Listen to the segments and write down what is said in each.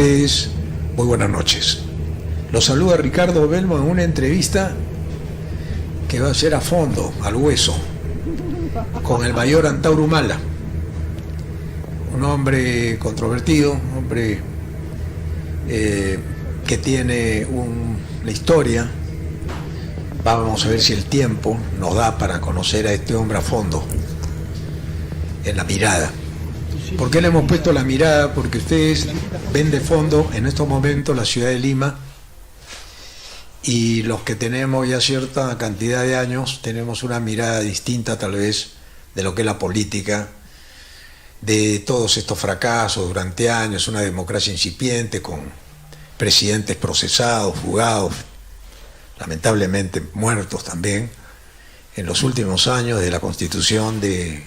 ustedes, muy buenas noches. Los saluda Ricardo Belmo en una entrevista que va a ser a fondo, al hueso, con el mayor Antauro Humala, un hombre controvertido, un hombre que tiene una historia. Vamos a ver si el tiempo nos da para conocer a este hombre a fondo, en la mirada. ¿Por qué le hemos puesto la mirada? Porque ustedes ven de fondo en estos momentos la ciudad de Lima, y los que tenemos ya cierta cantidad de años tenemos una mirada distinta tal vez de lo que es la política, de todos estos fracasos durante años, una democracia incipiente con presidentes procesados, fugados, lamentablemente muertos también. En los últimos años de la constitución de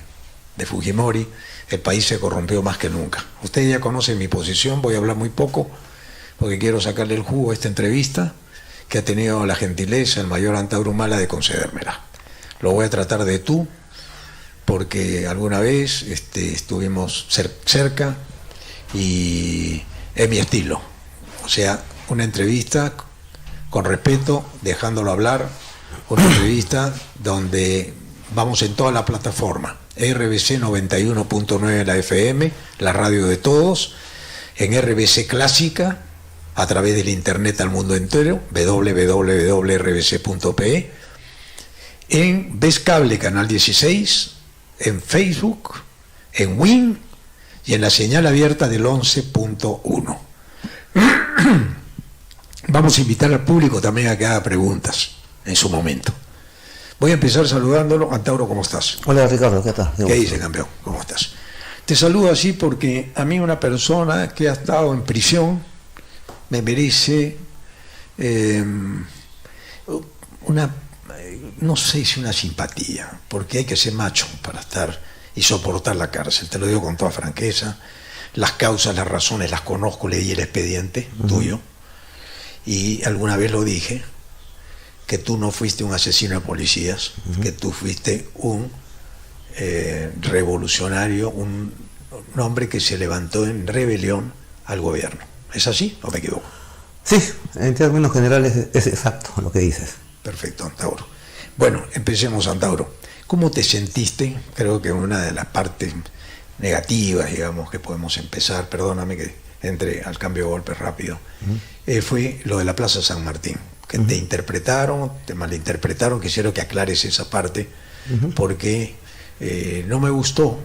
Fujimori, el país se corrompió más que nunca. Ustedes ya conocen mi posición, voy a hablar muy poco porque quiero sacarle el jugo a esta entrevista que ha tenido la gentileza el mayor Antauro Humala de concedérmela. Lo voy a tratar de tú, porque alguna vez estuvimos cerca y es mi estilo. O sea, una entrevista con respeto, dejándolo hablar, una entrevista donde vamos en toda la plataforma. RBC 91.9 la FM, la radio de todos, en RBC Clásica, a través del internet al mundo entero, www.rbc.pe, en Ves Cable Canal 16, en Facebook, en WIN y en la señal abierta del 11.1. Vamos a invitar al público también a que haga preguntas en su momento. Voy a empezar saludándolo. Antauro, ¿cómo estás? Hola Ricardo, ¿qué tal? ¿Qué dice, campeón? ¿Cómo estás? Te saludo así porque a mí una persona que ha estado en prisión me merece no sé si una simpatía, porque hay que ser macho para estar y soportar la cárcel, te lo digo con toda franqueza. Las causas, las razones las conozco, leí el expediente tuyo, y alguna vez lo dije, que tú no fuiste un asesino de policías, que tú fuiste un revolucionario, un hombre que se levantó en rebelión al gobierno. ¿Es así o me equivoco? Sí, en términos generales es exacto lo que dices. Perfecto, Antauro. Bueno, empecemos, Antauro. ¿Cómo te sentiste? Creo que una de las partes negativas, digamos, que podemos empezar, perdóname que entre al cambio de golpe rápido, fue lo de la Plaza San Martín, que te interpretaron, te malinterpretaron. Quisiera que aclares esa parte, porque no me gustó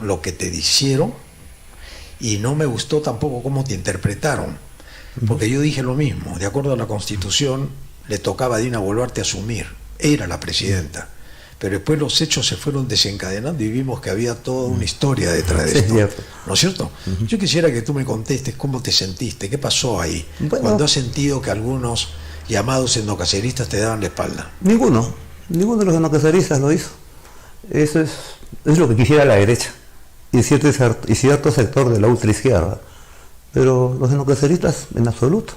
lo que te dijeron, y no me gustó tampoco cómo te interpretaron, porque yo dije lo mismo. De acuerdo a la Constitución, le tocaba a Dina Boluarte asumir, era la presidenta, pero después los hechos se fueron desencadenando y vimos que había toda una historia detrás de esto, ¿no es cierto? Yo quisiera que tú me contestes cómo te sentiste, qué pasó ahí, cuando has sentido que algunos llamados endocaceristas te daban la espalda. Ninguno de los endocaceristas lo hizo. Eso es lo que quisiera la derecha y cierto sector de la ultraizquierda, pero los endocaceristas en absoluto.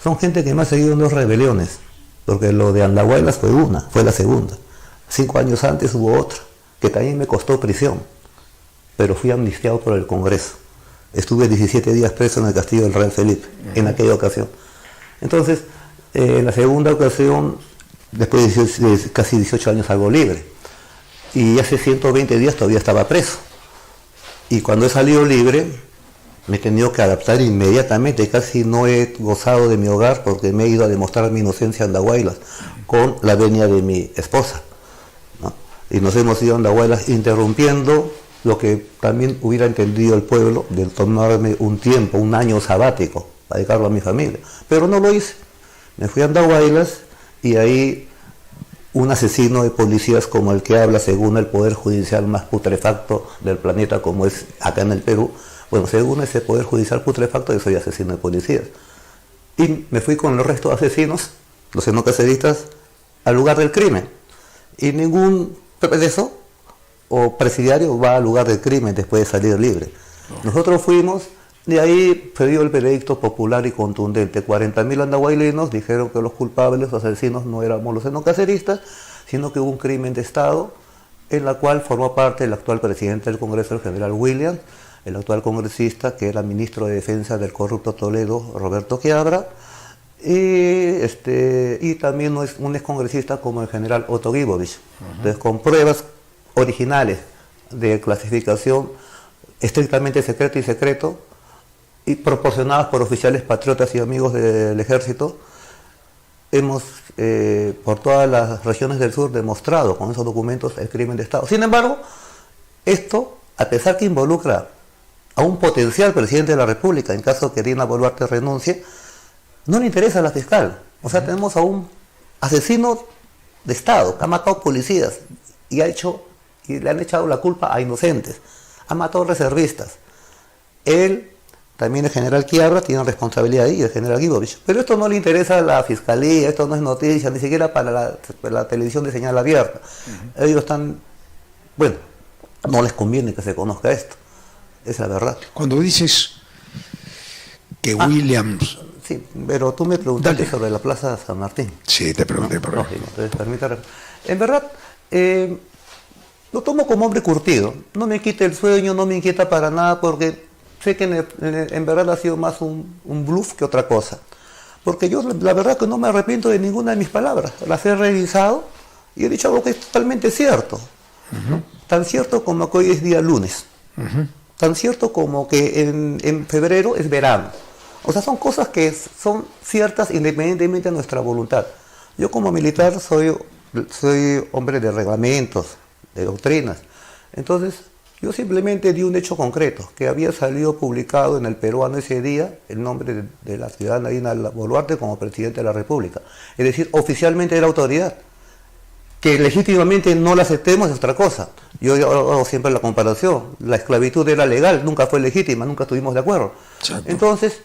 Son gente que me ha seguido en 2 rebeliones, porque lo de Andahuaylas fue la segunda. 5 años antes hubo otra, que también me costó prisión, pero fui amnistiado por el Congreso. Estuve 17 días preso en el castillo del Real Felipe, en aquella ocasión. Entonces, en la segunda ocasión, después de casi 18 años salgo libre, y hace 120 días todavía estaba preso. Y cuando he salido libre, me he tenido que adaptar inmediatamente. Casi no he gozado de mi hogar porque me he ido a demostrar mi inocencia a Andahuaylas con la venia de mi esposa, ¿no? Y nos hemos ido a Andahuaylas interrumpiendo lo que también hubiera entendido el pueblo, de tomarme un tiempo, un año sabático, para dedicarlo a mi familia. Pero no lo hice. Me fui a Andahuaylas y ahí un asesino de policías como el que habla, según el poder judicial más putrefacto del planeta, como es acá en el Perú. Bueno, según ese poder judicial putrefacto, yo soy asesino de policías. Y me fui con los restos de asesinos, los endocaceristas, al lugar del crimen. Y ningún preso o presidiario va al lugar del crimen después de salir libre. Nosotros fuimos, de ahí se dio el veredicto popular y contundente. 40.000 andahuaylinos dijeron que los culpables, los asesinos, no éramos los endocaceristas, sino que hubo un crimen de Estado en la cual formó parte el actual presidente del Congreso, el general Williams, el actual congresista, que era ministro de Defensa del corrupto Toledo, Roberto Quiabra, y también un excongresista como el general Otto Guibovich. Entonces, con pruebas originales de clasificación estrictamente secreto y secreto, y proporcionadas por oficiales patriotas y amigos del ejército, hemos por todas las regiones del sur demostrado con esos documentos el crimen de Estado. Sin embargo, esto, a pesar que involucra a un potencial presidente de la República, en caso que Dina Boluarte renuncie, no le interesa a la fiscal. O sea, tenemos a un asesino de Estado que ha matado policías y le han echado la culpa a inocentes. Ha matado reservistas. Él, también el general Quiabra, tiene responsabilidad ahí, y el general Guibovich. Pero esto no le interesa a la fiscalía, esto no es noticia, ni siquiera para la televisión de señal abierta. Ellos están, bueno, no les conviene que se conozca esto. Es la verdad. Cuando dices que Williams... Sí, pero tú me preguntaste Dale. sobre la Plaza San Martín. Sí, te pregunté por No, entonces, permítame. En verdad, lo tomo como hombre curtido. No me quita el sueño, no me inquieta para nada, porque sé que en verdad ha sido más un bluff que otra cosa. Porque yo, la verdad, que no me arrepiento de ninguna de mis palabras. Las he revisado y he dicho algo que es totalmente cierto. ¿No? Tan cierto como que hoy es día lunes. Tan cierto como que en febrero es verano. O sea, son cosas que son ciertas independientemente de nuestra voluntad. Yo como militar soy hombre de reglamentos, de doctrinas. Entonces, yo simplemente di un hecho concreto, que había salido publicado en el Peruano ese día el nombre de la ciudadana Dina Boluarte como presidente de la República. Es decir, oficialmente era autoridad. Que legítimamente no la aceptemos es otra cosa. Yo hago siempre la comparación. La esclavitud era legal, nunca fue legítima, nunca estuvimos de acuerdo. Exacto. Entonces,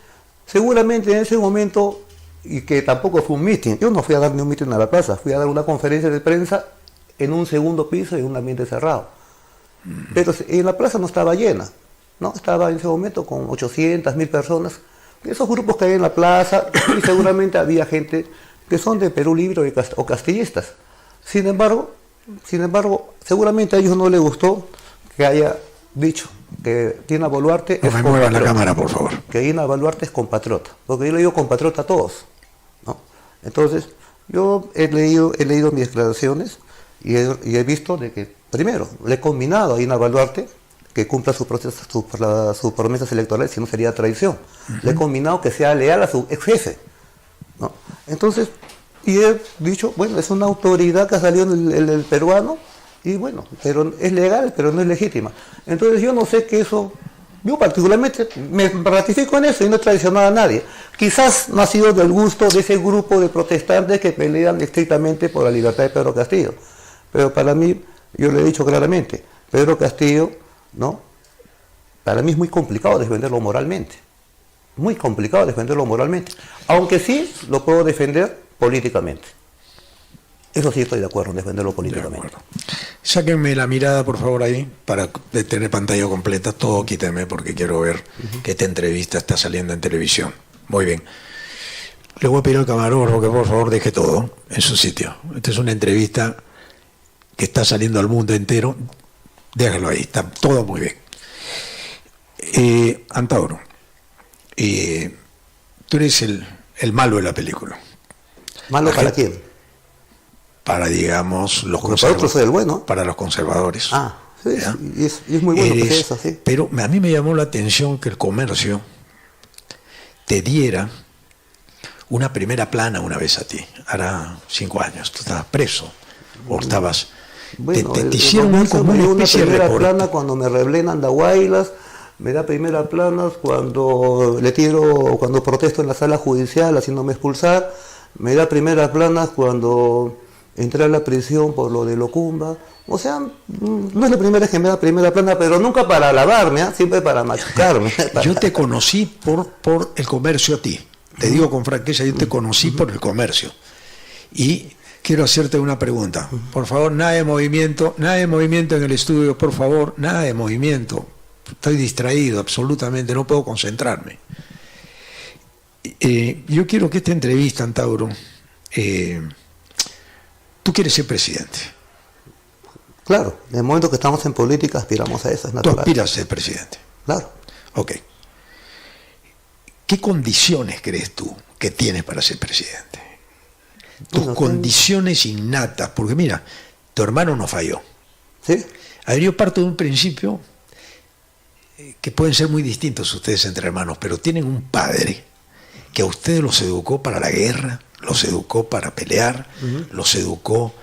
seguramente en ese momento, y que tampoco fue un mitin, yo no fui a dar ni un mitin a la plaza, fui a dar una conferencia de prensa en un segundo piso en un ambiente cerrado. Pero en la plaza no estaba llena, ¿no? Estaba en ese momento con 800, 1000 personas. Esos grupos que hay en la plaza, y seguramente había gente que son de Perú Libre o castillistas. Sin embargo, seguramente a ellos no les gustó que haya dicho que Dina Boluarte No es me muevan la compatriota, cámara, por favor. que Dina Boluarte es compatriota, porque yo le digo compatriota a todos, ¿no? Entonces, yo he leído mis declaraciones y he visto de que, primero, le he combinado a Dina Boluarte que cumpla sus promesas electorales, si no sería traición. Le he combinado que sea leal a su ex jefe, ¿no? Entonces, y he dicho, bueno, es una autoridad que ha salido en el peruano, y bueno, pero es legal, pero no es legítima. Entonces yo no sé que eso, yo particularmente me ratifico en eso y no he traicionado a nadie. Quizás no ha sido del gusto de ese grupo de protestantes que pelean estrictamente por la libertad de Pedro Castillo. Pero para mí, yo le he dicho claramente, Pedro Castillo, ¿no? Para mí es muy complicado defenderlo moralmente. Muy complicado defenderlo moralmente. Aunque sí lo puedo defender políticamente. Eso sí estoy de acuerdo en defenderlo políticamente. De acuerdo. Sáquenme la mirada, por favor, ahí, para tener pantalla completa. Todo quítenme porque quiero ver que esta entrevista está saliendo en televisión. Muy bien. Le voy a pedir al camarógrafo que por favor deje todo en su sitio. Esta es una entrevista que está saliendo al mundo entero. Déjalo ahí, está todo muy bien. Antauro, tú eres el malo de la película. ¿Malo para quién? Para, digamos, los conservadores. Para otros soy el bueno. Para los conservadores. Ah, sí, y es muy bueno que sea eso, sí. Pero a mí me llamó la atención que el comercio te diera una primera plana una vez a ti. Hará 5 años. Tú estabas preso. O estabas... Bueno, te hicieron como una especie de primera reporte. plana cuando me revelé en Andahuaylas, me da primera plana cuando protesto en la sala judicial haciéndome expulsar, me da primera plana cuando entré a la prisión por lo de Locumba. O sea, no es la primera vez que me da primera plana, pero nunca para alabarme, siempre para machucarme. Yo te conocí por el comercio a ti. Te digo con franqueza, yo te conocí por el comercio. Y quiero hacerte una pregunta. Por favor, nada de movimiento en el estudio, por favor, nada de movimiento. Estoy distraído absolutamente, no puedo concentrarme. Yo quiero que esta entrevista, Antauro, tú quieres ser presidente. Claro, en el momento que estamos en política aspiramos a eso, es Tú natural. aspiras a ser presidente. Claro. Ok. ¿Qué condiciones crees tú que tienes para ser presidente? Tus condiciones innatas, porque mira, tu hermano no falló. ¿Sí? A ver, yo parto de un principio que pueden ser muy distintos ustedes entre hermanos, pero tienen un padre que a ustedes los educó para la guerra, los educó para pelear, los educó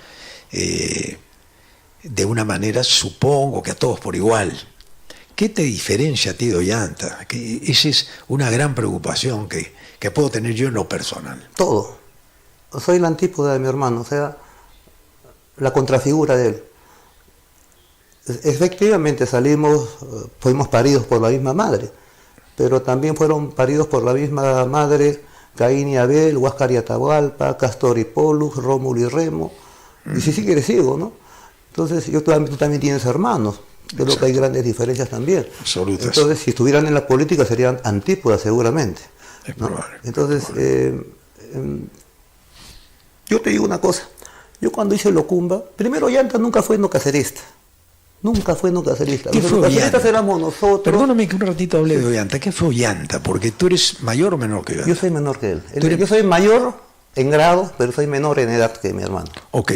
de una manera, supongo que a todos por igual. ¿Qué te diferencia a ti de Ollanta? Que esa es una gran preocupación que puedo tener yo en lo personal. Todo. Soy la antípoda de mi hermano, o sea, la contrafigura de él. Efectivamente fuimos paridos por la misma madre, pero también fueron paridos por la misma madre Caín y Abel, Huáscar y Atahualpa, Castor y Polux, Rómulo y Remo, y si sigue sigo, ¿no? Entonces, tú también tienes hermanos, creo que hay grandes diferencias también. Absolutas. Entonces, si estuvieran en la política serían antípodas seguramente. Es ¿no? probable. Entonces, yo te digo una cosa, yo cuando hice Locumba, primero Ollanta nunca fue nocacerista. Nunca fue nocacerista. ¿Qué Los fue nocaceristas Ollanta? éramos nosotros. Perdóname que un ratito hable de Ollanta. ¿Qué fue Ollanta? Porque tú eres mayor o menor que Ollanta. Yo soy menor que él. eres- Yo soy mayor en grado, pero soy menor en edad que mi hermano. Ok,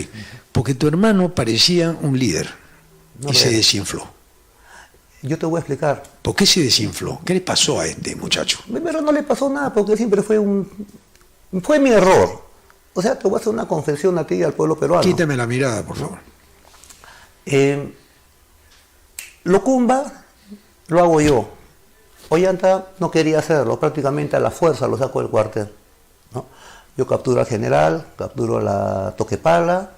porque tu hermano parecía un líder No y se veo. desinfló. Yo te voy a explicar. ¿Por qué se desinfló? ¿Qué le pasó a este muchacho? Primero no le pasó nada porque siempre fue mi error. O sea, te voy a hacer una confesión a ti y al pueblo peruano. Quítame la mirada, por favor. Locumba lo hago yo. Ollanta no quería hacerlo, prácticamente a la fuerza lo saco del cuartel, ¿no? Yo capturo al general, capturo a la Toquepala,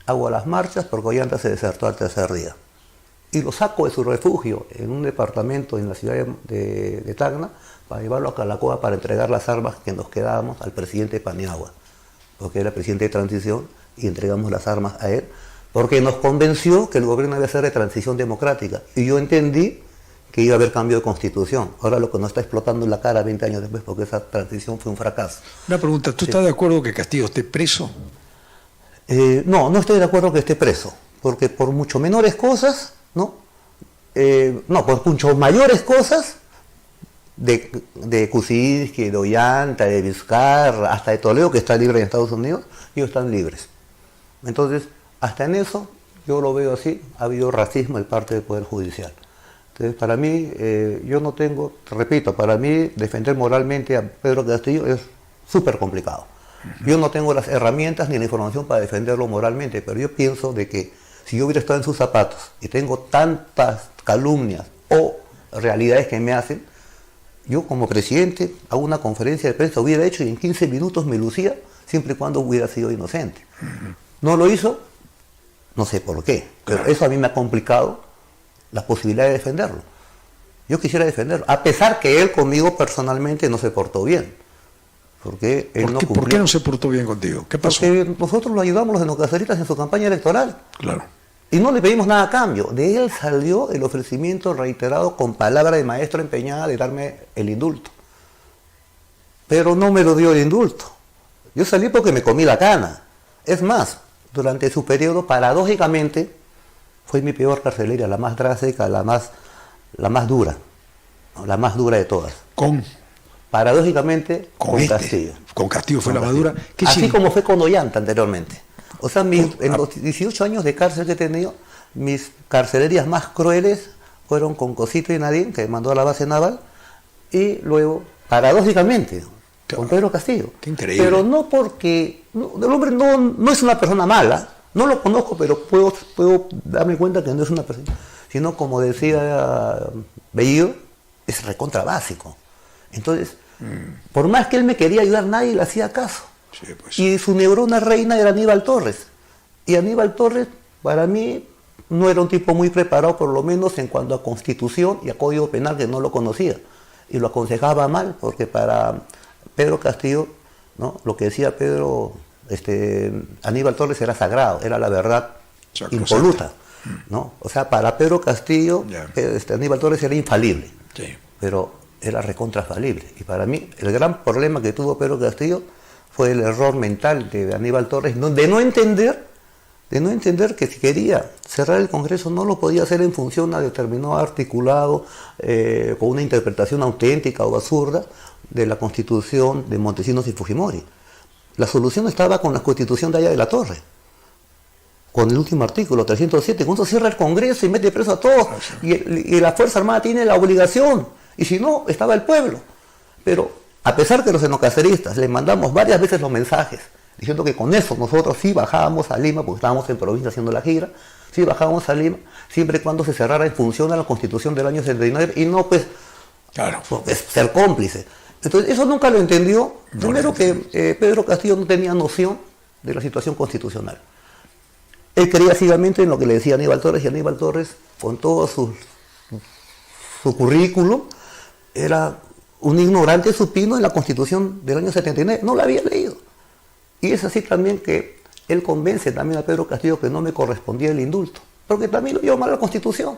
hago las marchas porque Ollanta se desertó al tercer día. Y lo saco de su refugio en un departamento en la ciudad de Tacna para llevarlo a Calacoa para entregar las armas que nos quedábamos al presidente Paniagua, porque era presidente de transición, y entregamos las armas a él, porque nos convenció que el gobierno debe ser de transición democrática. Y yo entendí que iba a haber cambio de constitución. Ahora lo que nos está explotando en la cara 20 años después, porque esa transición fue un fracaso. Una pregunta, ¿tú estás de acuerdo que Castillo esté preso? No estoy de acuerdo que esté preso, porque por mucho menores cosas, ¿no? Por mucho mayores cosas, de Kuczynski, de Ollanta, de Vizcarra, hasta de Toledo, que está libre en Estados Unidos, ellos están libres. Entonces, hasta en eso, yo lo veo así, ha habido racismo de parte del Poder Judicial. Entonces, para mí, yo no tengo, te repito, para mí defender moralmente a Pedro Castillo es súper complicado. Yo no tengo las herramientas ni la información para defenderlo moralmente, pero yo pienso de que si yo hubiera estado en sus zapatos y tengo tantas calumnias o realidades que me hacen, yo como presidente hago una conferencia de prensa, hubiera hecho y en 15 minutos me lucía, siempre y cuando hubiera sido inocente. No lo hizo, no sé por qué, pero eso a mí me ha complicado la posibilidad de defenderlo. Yo quisiera defenderlo, a pesar que él conmigo personalmente no se portó bien. Porque él no cumplió. ¿Por qué no se portó bien contigo? ¿Qué pasó? Porque nosotros lo ayudamos los democracistas en su campaña electoral. Claro. Y no le pedimos nada a cambio. De él salió el ofrecimiento reiterado con palabra de maestro empeñada de darme el indulto. Pero no me lo dio el indulto. Yo salí porque me comí la cana. Es más, durante su periodo, paradójicamente, fue mi peor carcelera, la más drástica, la más dura, ¿no? La más dura de todas. Paradójicamente, con Castillo. Con Castillo fue la más dura. Así como fue con Ollanta anteriormente. O sea, en los 18 años de cárcel que he tenido, mis carcelerías más crueles fueron con Cosito y Nadine, que me mandó a la base naval, y luego, paradójicamente, con Pedro Castillo. Qué increíble. Pero no porque... el hombre no es una persona mala, no lo conozco, pero puedo darme cuenta que no es una persona... Sino, como decía Bellido, es recontra básico. Entonces, por más que él me quería ayudar, nadie le hacía caso. Sí, pues. Y su neurona reina era Aníbal Torres. Y Aníbal Torres, para mí, no era un tipo muy preparado, por lo menos en cuanto a Constitución y a Código Penal, que no lo conocía. Y lo aconsejaba mal, porque para Pedro Castillo, ¿no? Lo que decía Aníbal Torres era sagrado, era la verdad impoluta, ¿no? O sea, para Pedro Castillo, Aníbal Torres era infalible. Sí. Pero era recontrafalible. Y para mí, el gran problema que tuvo Pedro Castillo fue el error mental de Aníbal Torres, de no entender de no entender que si quería cerrar el Congreso no lo podía hacer en función a determinado articulado con una interpretación auténtica o absurda de la Constitución de Montesinos y Fujimori. La solución estaba con la Constitución de Haya de la Torre, con el último artículo, 307, cuando cierra el Congreso y mete preso a todos, y la Fuerza Armada tiene la obligación, y si no, estaba el pueblo. Pero a pesar que los xenocaceristas les mandamos varias veces los mensajes, diciendo que con eso nosotros sí bajábamos a Lima, porque estábamos en provincia haciendo la gira, sí bajábamos a Lima, siempre y cuando se cerrara en función a la Constitución del año 79, y no pues, claro, pues ser cómplice. Entonces eso nunca lo entendió, primero que Pedro Castillo no tenía noción de la situación constitucional. Él creía ciegamente en lo que le decía Aníbal Torres, y Aníbal Torres, con todo su currículum, era un ignorante supino en la Constitución del año 79, no la había leído. Y es así también que él convence también a Pedro Castillo que no me correspondía el indulto, porque también lo llevó mal la Constitución.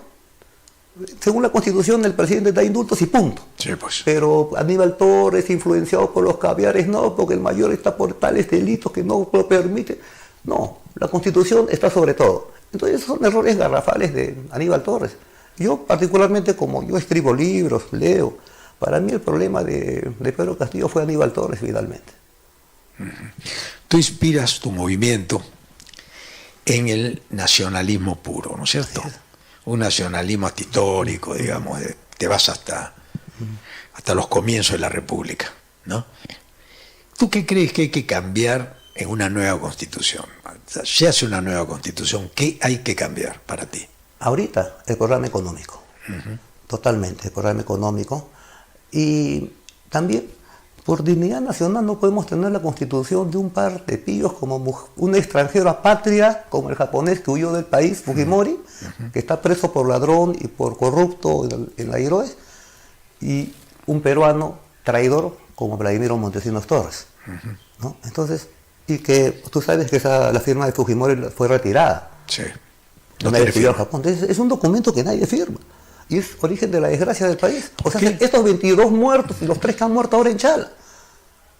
Según la Constitución, el presidente da indultos y punto. Sí, pues. Pero Aníbal Torres, influenciado por los caviares, no, porque el mayor está por tales delitos que no lo permite. No, la Constitución está sobre todo. Entonces son errores garrafales de Aníbal Torres. Yo particularmente, como yo escribo libros, leo, para mí el problema de Pedro Castillo fue Aníbal Torres finalmente. Tú inspiras tu movimiento en el nacionalismo puro, ¿no es cierto? Sí. Un nacionalismo histórico, digamos, te vas hasta los comienzos de la República, ¿no? ¿Tú qué crees que hay que cambiar en una nueva Constitución? Se hace una nueva Constitución, ¿qué hay que cambiar para ti? Ahorita, el programa económico, totalmente, el programa económico, y también por dignidad nacional no podemos tener la Constitución de un par de pillos como un extranjero apatria, como el japonés que huyó del país, Fujimori, que está preso por ladrón y por corrupto en la Iroes, y un peruano traidor como Vladimiro Montesinos Torres, ¿no? Entonces, y que tú sabes que la firma de Fujimori fue retirada. Sí. No nadie firmó al Japón. Entonces, es un documento que nadie firma. Y es origen de la desgracia del país. O sea, estos 22 muertos y los 3 que han muerto ahora en Chala,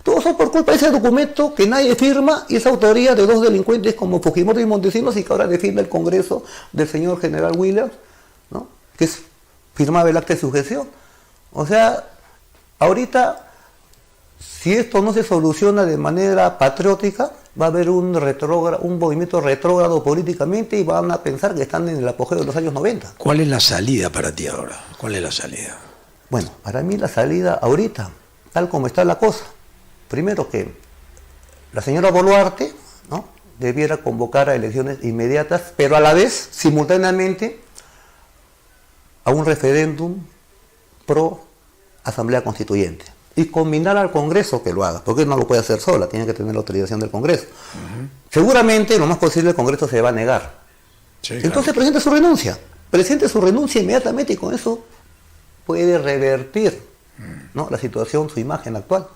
todos son por culpa de ese documento que nadie firma, y es autoría de 2 delincuentes como Fujimori y Montesinos, y que ahora defiende el Congreso del señor general Williams, ¿no? Que firmaba el acta de sujeción. O sea, ahorita, si esto no se soluciona de manera patriótica, va a haber un movimiento retrógrado políticamente, y van a pensar que están en el apogeo de los años 90. ¿Cuál es la salida para ti ahora? ¿Cuál es la salida? Bueno, para mí la salida ahorita, tal como está la cosa, primero que la señora Boluarte, ¿no?, debiera convocar a elecciones inmediatas, pero a la vez, simultáneamente, a un referéndum pro Asamblea Constituyente. Y combinar al Congreso que lo haga, porque no lo puede hacer sola, tiene que tener la autorización del Congreso. Seguramente, lo más posible, el Congreso se va a negar. Sí, entonces, claro, presente su renuncia inmediatamente, y con eso puede revertir, ¿no?, la situación, su imagen actual.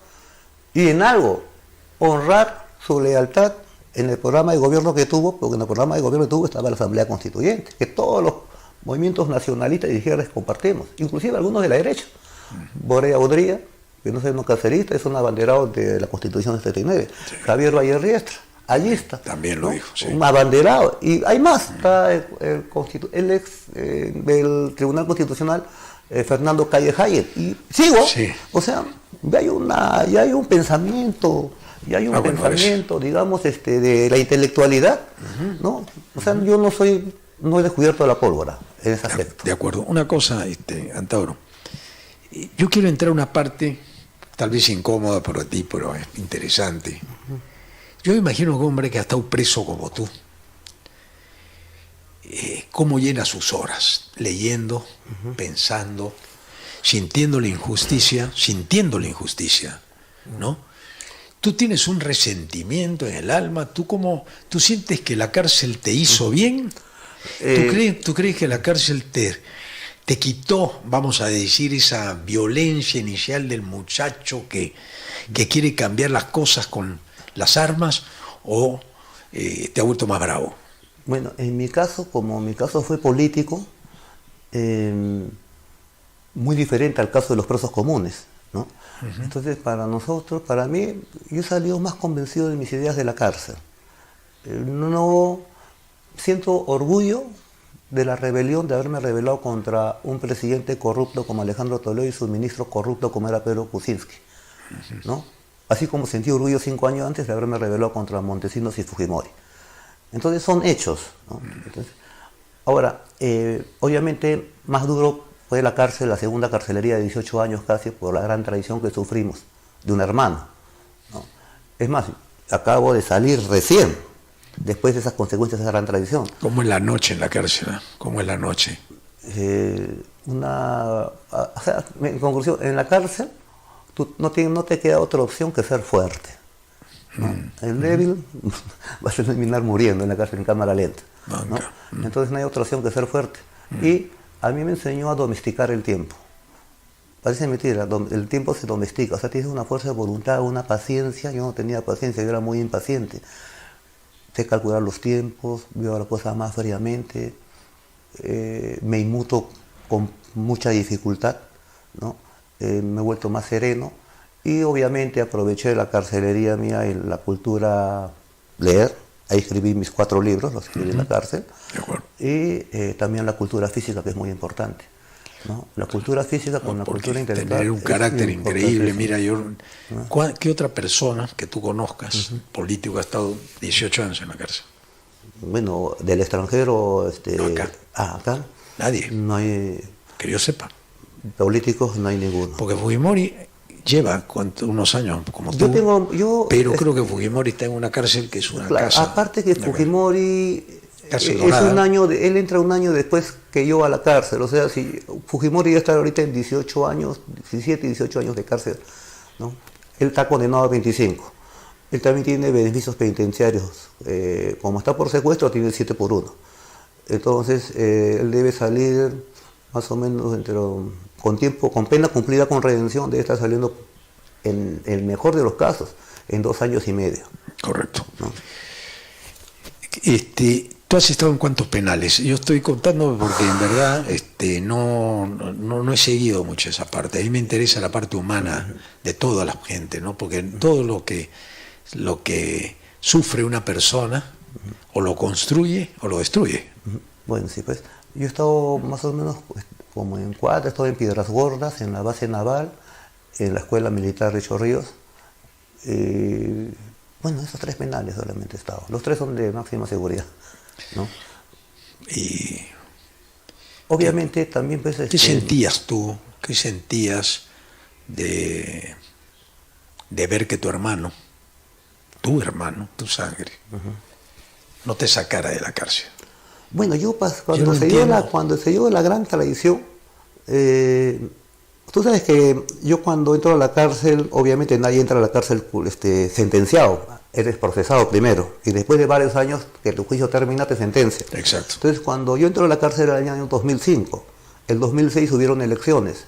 Y en algo, honrar su lealtad en el programa de gobierno que tuvo, porque en el programa de gobierno que tuvo estaba la Asamblea Constituyente, que todos los movimientos nacionalistas y de izquierdas compartimos, inclusive algunos de la derecha. Borea Odría, que no es un cacerista, es un abanderado de la Constitución del 79. Sí. Javier Valle Riestra, allí está. También lo dijo, sí. Un abanderado. Y hay más, está el ex del Tribunal Constitucional, Fernando Calle Hayek. Y sigo, sí. O sea, ya hay un pensamiento, digamos, de la intelectualidad, ¿no? O sea, yo no he descubierto la pólvora en ese aspecto. De acuerdo. Una cosa, Antauro, yo quiero entrar a una parte tal vez incómoda para ti, pero es interesante. Yo me imagino que un hombre que ha estado preso como tú, cómo llena sus horas, leyendo, pensando, sintiendo la injusticia, ¿no? Tú tienes un resentimiento en el alma, ¿tú sientes que la cárcel te hizo bien? ¿Tú crees que la cárcel te quitó, vamos a decir, esa violencia inicial del muchacho que quiere cambiar las cosas con las armas, o te ha vuelto más bravo? Bueno, en mi caso, como mi caso fue político, muy diferente al caso de los presos comunes, ¿no? Entonces, para mí, yo he salido más convencido de mis ideas de la cárcel. No siento orgullo de la rebelión, de haberme rebelado contra un presidente corrupto como Alejandro Toledo y su ministro corrupto como era Pedro Kuczynski, ¿no? Así como sentí orgullo 5 años antes de haberme rebelado contra Montesinos y Fujimori. Entonces son hechos, ¿no? Entonces, ahora, obviamente más duro fue la cárcel, la segunda carcelería de 18 años casi, por la gran traición que sufrimos de un hermano, ¿no? Es más, acabo de salir recién, después de esas consecuencias de esa gran traición. ¿Cómo es la noche en la cárcel? ¿Cómo es la noche? O sea, en conclusión, en la cárcel tú no te queda otra opción que ser fuerte, ¿no? El débil va a terminar muriendo en la cárcel en cámara lenta, ¿no? Entonces no hay otra opción que ser fuerte. Y a mí me enseñó a domesticar el tiempo. Parece mentira, el tiempo se domestica, o sea, tienes una fuerza de voluntad, una paciencia. Yo no tenía paciencia, yo era muy impaciente. Sé calcular los tiempos, veo las cosas más fríamente, me inmuto con mucha dificultad, ¿no? Me he vuelto más sereno y obviamente aproveché la carcelería mía y la cultura leer. Ahí escribí mis 4 libros, los escribí en la cárcel. Y también la cultura física, que es muy importante, ¿no? La cultura física con la cultura intelectual. Tener un carácter increíble. Mira, ¿qué otra persona que tú conozcas, político, ha estado 18 años en la cárcel? Bueno, del extranjero. Acá. Acá. Nadie. No hay. Que yo sepa. Políticos no hay ninguno. Porque Fujimori lleva unos años como tú, pero creo que Fujimori está en una cárcel que es una casa. Aparte que Fujimori es un año, él entra un año después que yo a la cárcel, o sea, si Fujimori ya está ahorita en 18 años, 17, 18 años de cárcel, ¿no? Él está condenado a 25. Él también tiene beneficios penitenciarios, como está por secuestro tiene 7 por 1. Entonces él debe salir más o menos con tiempo, con pena cumplida con redención, debe estar saliendo en el mejor de los casos en 2 años y medio. Correcto, ¿no? ¿Tú has estado en cuántos penales? Yo estoy contando porque en verdad no he seguido mucho esa parte. A mí me interesa la parte humana de toda la gente, ¿no? Porque todo lo que sufre una persona o lo construye o lo destruye. Bueno, sí, pues yo he estado más o menos como en 4, he estado en Piedras Gordas, en la base naval, en la escuela militar de Chorrillos. Bueno, esos 3 penales solamente he estado. Los 3 son de máxima seguridad, ¿no? Y obviamente también pues, ¿qué sentías tú? ¿Qué sentías de ver que tu hermano, tu sangre, no te sacara de la cárcel? Bueno, cuando se dio la gran traición, tú sabes que yo cuando entro a la cárcel, obviamente nadie entra a la cárcel sentenciado, eres procesado primero, y después de varios años que tu juicio termina, te sentencia. Exacto. Entonces, cuando yo entro a la cárcel en el año 2005, el 2006 hubieron elecciones,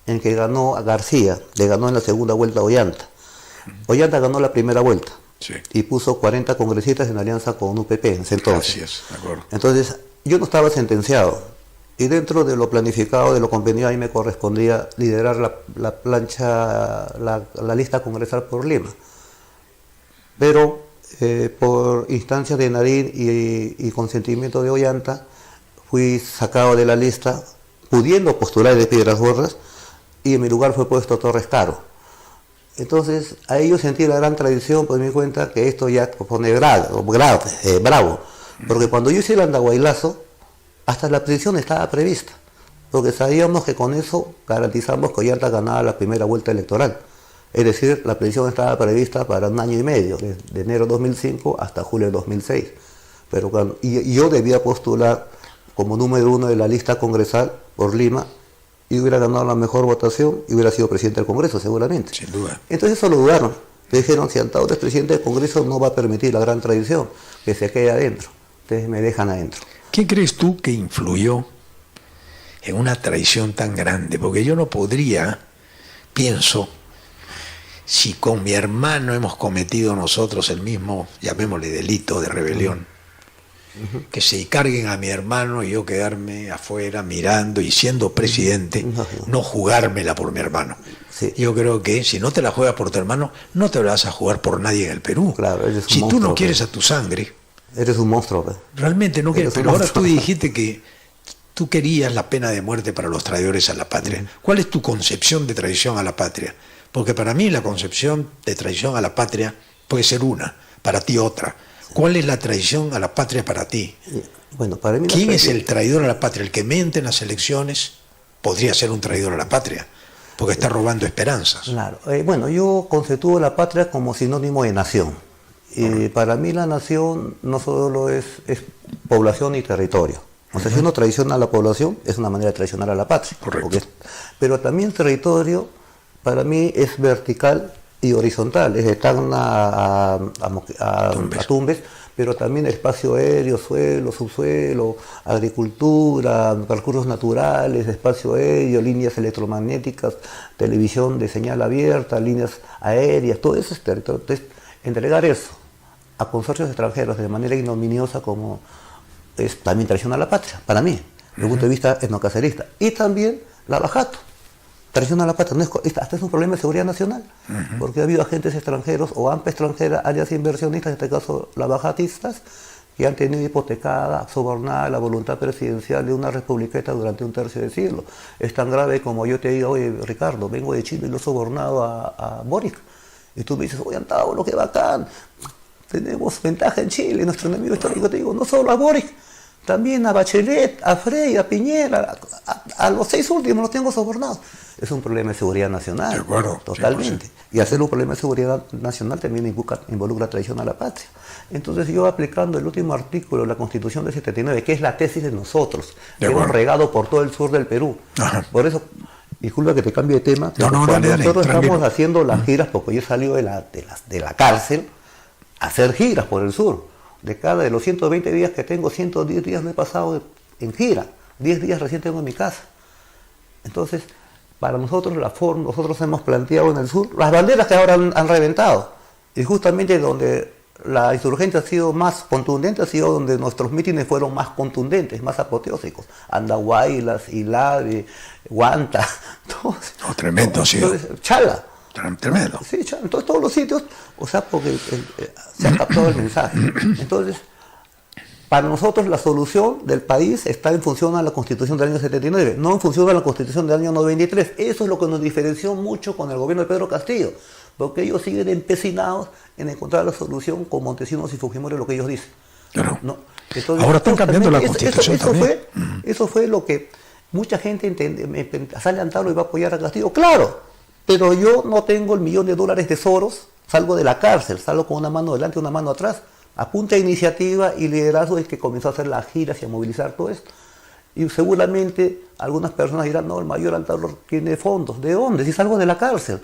en que ganó a García, le ganó en la segunda vuelta a Ollanta. Ollanta ganó la primera vuelta. Sí. Y puso 40 congresistas en alianza con UPP en ese entonces. Gracias, de acuerdo. Entonces, yo no estaba sentenciado. Y dentro de lo planificado, de lo convenido, a mí me correspondía liderar la lista congresal por Lima. Pero por instancias de Nariñ y consentimiento de Ollanta, fui sacado de la lista, pudiendo postular de Piedras Gordas, y en mi lugar fue puesto Torres Caro. Entonces, ahí yo sentí la gran tradición, pues me di cuenta que esto ya pone bravo. Porque cuando yo hice el andahuaylazo, hasta la prisión estaba prevista. Porque sabíamos que con eso garantizamos que Ollanta ganaba la primera vuelta electoral. Es decir, la prisión estaba prevista para 1 año y medio, de enero de 2005 hasta julio de 2006. Y yo debía postular como número 1 de la lista congresal por Lima, y hubiera ganado la mejor votación y hubiera sido presidente del Congreso, seguramente. Sin duda. Entonces eso lo dudaron. Le dijeron, si Antauro es presidente del Congreso, no va a permitir la gran tradición, que se quede adentro. Entonces me dejan adentro. ¿Qué crees tú que influyó en una traición tan grande? Porque yo no podría, pienso, si con mi hermano hemos cometido nosotros el mismo, llamémosle delito de rebelión, que se carguen a mi hermano y yo quedarme afuera mirando y siendo presidente, no jugármela por mi hermano. Sí. Yo creo que si no te la juegas por tu hermano, no te la vas a jugar por nadie en el Perú. Claro, si tú no quieres a tu sangre, Eres un monstruo, ¿ves? Realmente no quiero, Eres un pero ahora monstruo. tú dijiste que tú querías la pena de muerte para los traidores a la patria. ¿Cuál es tu concepción de traición a la patria? Porque para mí la concepción de traición a la patria puede ser una, para ti otra. ¿Cuál es la traición a la patria para ti? Bueno, para mí ¿Quién es el traidor a la patria? El que miente en las elecciones podría ser un traidor a la patria, porque está robando esperanzas. Claro. Bueno, yo conceptúo la patria como sinónimo de nación. Y para mí la nación no solo es población y territorio. O sea, si uno traiciona a la población, es una manera de traicionar a la patria. Correcto. Pero también territorio, para mí, es vertical y horizontal. Es de Tacna a Tumbes, pero también espacio aéreo, suelo, subsuelo, agricultura, recursos naturales, espacio aéreo, líneas electromagnéticas, televisión de señal abierta, líneas aéreas, todo eso es territorio. Entonces, entregar eso a consorcios extranjeros de manera ignominiosa como es también traición a la patria, para mí, desde el punto de vista etnocacerista. Y también la Bajato, traición a la patria, no es, hasta es un problema de seguridad nacional, porque ha habido agentes extranjeros o AMPA extranjera, áreas inversionistas, en este caso las bajatistas, que han tenido hipotecada, sobornada la voluntad presidencial de una republiqueta durante un tercio de siglo. Es tan grave como yo te diga, oye Ricardo, vengo de Chile y lo he sobornado a Boric. Y tú me dices, oye Antábulo, qué bacán, tenemos ventaja en Chile, nuestro enemigo histórico. Te digo, no solo a Boric, también a Bachelet, a Frey, a Piñera, a los 6 últimos los tengo sobornados. Es un problema de seguridad nacional. De acuerdo. Totalmente. 100%. Y hacer un problema de seguridad nacional también involucra traición a la patria. Entonces yo, aplicando el último artículo de la Constitución del 79, que es la tesis de nosotros, que hemos regado por todo el sur del Perú. Ajá. Por eso, disculpa que te cambie de tema, pero nosotros estamos haciendo las giras, porque yo he salido de la cárcel a hacer giras por el sur. De los 120 días que tengo, 110 días me he pasado en gira. 10 días recién tengo en mi casa. Entonces, para nosotros, nosotros hemos planteado en el sur las banderas que ahora han reventado. Y justamente donde la insurgencia ha sido más contundente, ha sido donde nuestros mítines fueron más contundentes, más apoteósicos. Andahuaylas, Ilave, Huanta, todos. No, tremendo ha sido. Chala. Tremendo. Sí, entonces todos los sitios, o sea, porque se ha captado el mensaje. Entonces, para nosotros la solución del país está en función a la Constitución del año 79, no en función a la Constitución del año 93. Eso es lo que nos diferenció mucho con el gobierno de Pedro Castillo, porque ellos siguen empecinados en encontrar la solución con Montesinos y Fujimori, lo que ellos dicen. Claro. ¿No? Entonces, ahora están cambiando la Constitución eso fue lo que mucha gente sale a Antábulo y va a apoyar a Castillo. Claro. Pero yo no tengo el $1.000.000 de Soros, salgo de la cárcel, salgo con una mano delante y una mano atrás. A punta de iniciativa y liderazgo es que comenzó a hacer las giras y a movilizar todo esto. Y seguramente algunas personas dirán, no, el mayor Antábulo tiene fondos. ¿De dónde? Si salgo de la cárcel.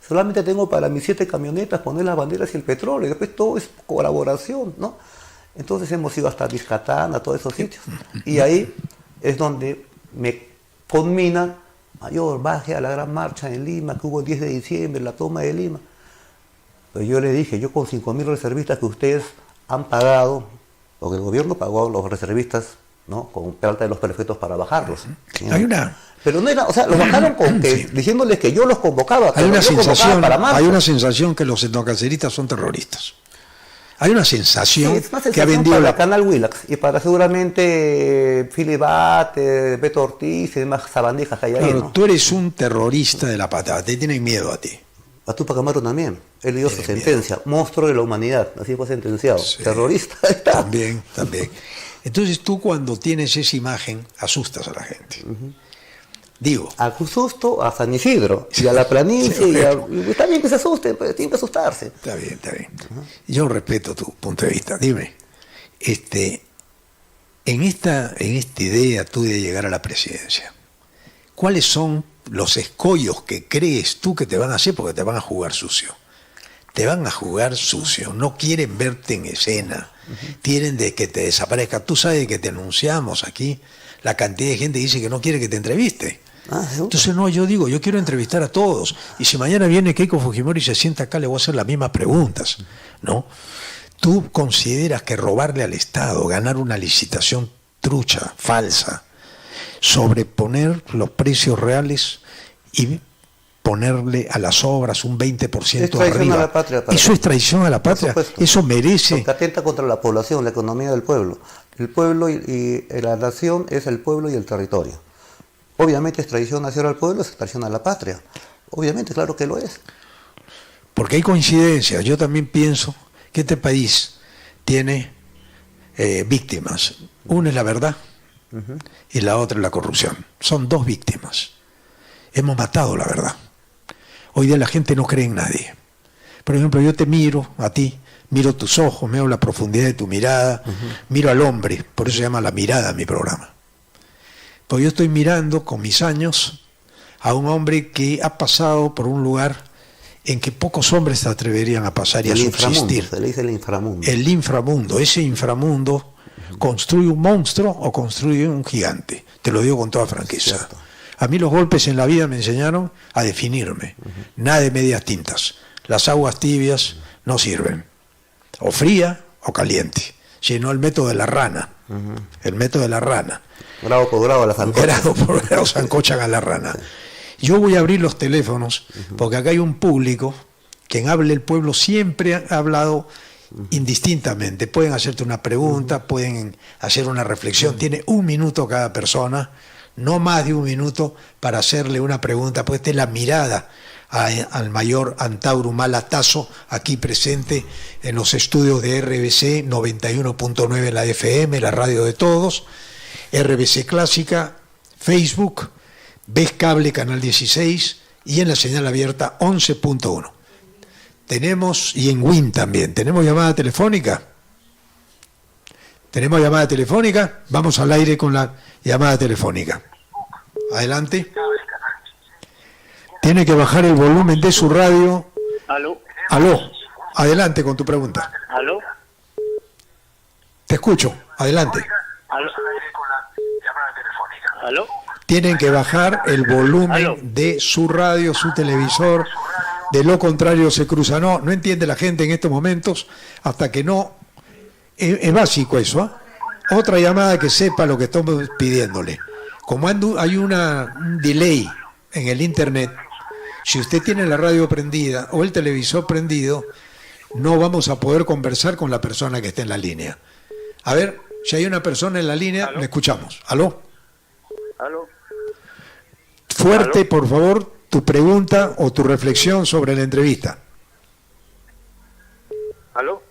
Solamente tengo para mis 7 camionetas poner las banderas y el petróleo. Y después todo es colaboración, ¿no? Entonces hemos ido hasta Vizcatán, a todos esos sitios. Y ahí es donde me conmina, mayor, baje a la gran marcha en Lima, que hubo el 10 de diciembre, la toma de Lima. Pero yo le dije, yo con 5.000 reservistas que ustedes han pagado, porque el gobierno pagó a los reservistas, ¿no?, con plata de los prefectos para bajarlos. Hay una... Pero no era, o sea, los bajaron con que, diciéndoles que yo los convocaba. Hay una sensación que los etnocaceristas son terroristas. Hay una sensación, que ha vendido para el canal Willax y para seguramente Filibate, Beto Ortiz y demás sabandijas que hay ahí, ¿no? Tú eres un terrorista de la patata, te tienen miedo a ti. A Tupac Amaru también. Él dio su sentencia, monstruo de la humanidad, así fue sentenciado. Sí, terrorista. También. Entonces tú, cuando tienes esa imagen, asustas a la gente. Digo. A susto a San Isidro y a la planicie, y está bien que se asusten, pero tienen que asustarse. Está bien. Yo respeto tu punto de vista. Dime, en esta idea tú de llegar a la presidencia, ¿cuáles son los escollos que crees tú que te van a hacer? Porque te van a jugar sucio. Te van a jugar sucio. No quieren verte en escena. Quieren de que te desaparezca. Tú sabes que te anunciamos aquí la cantidad de gente que dice que no quiere que te entreviste. Entonces yo digo, yo quiero entrevistar a todos, y si mañana viene Keiko Fujimori y se sienta acá, le voy a hacer las mismas preguntas, ¿no? ¿Tú consideras que robarle al Estado, ganar una licitación trucha, falsa, sobreponer los precios reales y ponerle a las obras un 20% Es traición arriba. a la patria, Eso es traición a la patria. Eso merece. Porque atenta contra la población, la economía del pueblo. El pueblo y la nación es el pueblo y el territorio. Obviamente es traición hacia el pueblo, es traición a la patria. Obviamente, claro que lo es. Porque hay coincidencias. Yo también pienso que este país tiene víctimas. Una es la verdad y la otra es la corrupción. Son dos víctimas. Hemos matado la verdad. Hoy día la gente no cree en nadie. Por ejemplo, yo te miro a ti, miro tus ojos, miro la profundidad de tu mirada, miro al hombre, por eso se llama La Mirada mi programa. Pues yo estoy mirando con mis años a un hombre que ha pasado por un lugar en que pocos hombres se atreverían a pasar y a subsistir. Se le dice el inframundo. El inframundo, ese inframundo construye un monstruo o construye un gigante. Te lo digo con toda franqueza. Cierto. A mí los golpes en la vida me enseñaron a definirme. Nada de medias tintas. Las aguas tibias no sirven. O fría o caliente. Sino el método de la rana. El método de la rana. Grado por grado a la zancocha. Grado por grado zancochan a la rana. Yo voy a abrir los teléfonos porque acá hay un público que en Hable el Pueblo siempre ha hablado indistintamente. Pueden hacerte una pregunta, pueden hacer una reflexión. Tiene 1 minuto cada persona, no más de 1 minuto para hacerle una pregunta. Pues esta es la mirada al mayor Antauro Malatazo, aquí presente en los estudios de RBC 91.9 la FM, la radio de todos, RBC Clásica, Facebook, Ves Cable Canal 16 y en la señal abierta 11.1. Tenemos, y en WIN también, ¿tenemos llamada telefónica? ¿Tenemos llamada telefónica? Vamos al aire con la llamada telefónica. Adelante. Tiene que bajar el volumen de su radio. ¿Aló? Aló. Adelante con tu pregunta. ¿Aló? Te escucho. Adelante. ¿Aló? ¿Aló? Tienen que bajar el volumen Aló. de su radio, su televisor. De lo contrario se cruza. No entiende la gente en estos momentos hasta que no... Es básico eso, ¿ah? Otra llamada que sepa lo que estamos pidiéndole. Como hay un delay en el internet, si usted tiene la radio prendida o el televisor prendido, no vamos a poder conversar con la persona que esté en la línea. A ver, si hay una persona en la línea, ¿Aló? le escuchamos. ¿Aló? ¿Aló? Fuerte, ¿Aló? por favor, tu pregunta o tu reflexión sobre la entrevista. ¿Aló?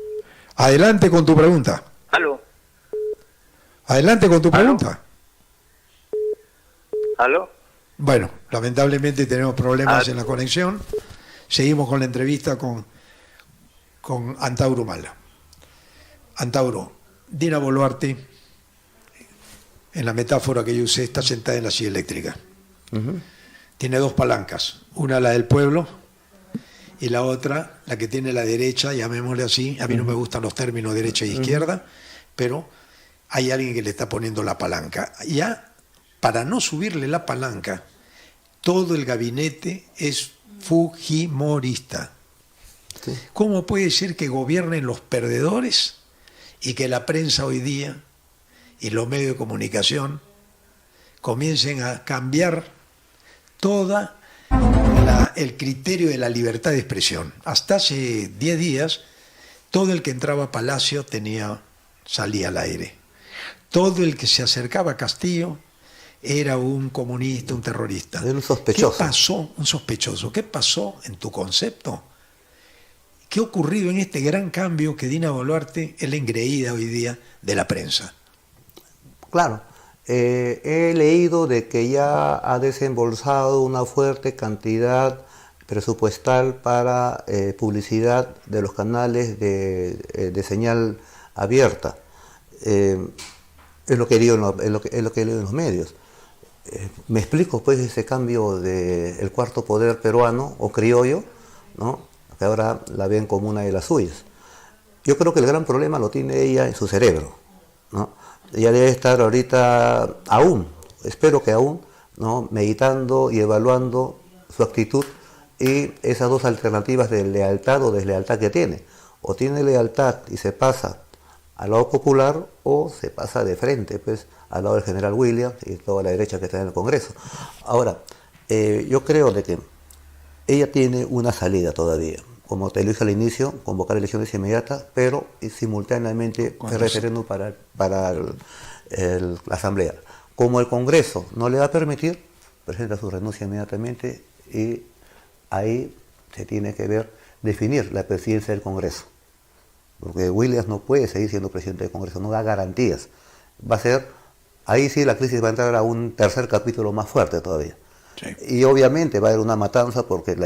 Adelante con tu pregunta. ¿Aló? Adelante con tu ¿Aló? pregunta. ¿Aló? Bueno, lamentablemente tenemos problemas Ah. en la conexión. Seguimos con la entrevista con Antauro Mala. Antauro, Dina Boluarte, en la metáfora que yo usé, está sentada en la silla eléctrica. Tiene 2 palancas, una la del pueblo y la otra la que tiene la derecha, llamémosle así. A mí no me gustan los términos derecha e izquierda, pero hay alguien que le está poniendo la palanca. Ya, para no subirle la palanca, todo el gabinete es fujimorista. Sí. ¿Cómo puede ser que gobiernen los perdedores y que la prensa hoy día y los medios de comunicación comiencen a cambiar todo el criterio de la libertad de expresión? Hasta hace 10 días, todo el que entraba a Palacio salía al aire. Todo el que se acercaba a Castillo era un comunista, un terrorista. Era un sospechoso. ¿Qué pasó? Un sospechoso. ¿Qué pasó en tu concepto? ¿Qué ha ocurrido en este gran cambio que Dina Boluarte es la engreída hoy día de la prensa? Claro, he leído de que ya ha desembolsado una fuerte cantidad presupuestal para publicidad de los canales de señal abierta. Es lo que he leído en los medios. Me explico pues ese cambio del cuarto poder peruano o criollo, ¿no? Que ahora la ven como una de las suyas. Yo creo que el gran problema lo tiene ella en su cerebro, ¿no? Ella debe estar ahorita espero que aún, ¿no? Meditando y evaluando su actitud y esas 2 alternativas de lealtad o deslealtad que tiene. O tiene lealtad y se pasa al lado popular o se pasa de frente pues al lado del general Williams y toda la derecha que está en el Congreso. Ahora, yo creo de que ella tiene una salida todavía. Como te lo dije al inicio, convocar elecciones inmediatas, pero simultáneamente el referéndum para la Asamblea. Como el Congreso no le va a permitir, presenta su renuncia inmediatamente y ahí se tiene que definir la presidencia del Congreso. Porque Williams no puede seguir siendo presidente del Congreso, no da garantías. Va a ser, ahí sí la crisis va a entrar a un tercer capítulo más fuerte todavía. Sí. Y obviamente va a haber una matanza porque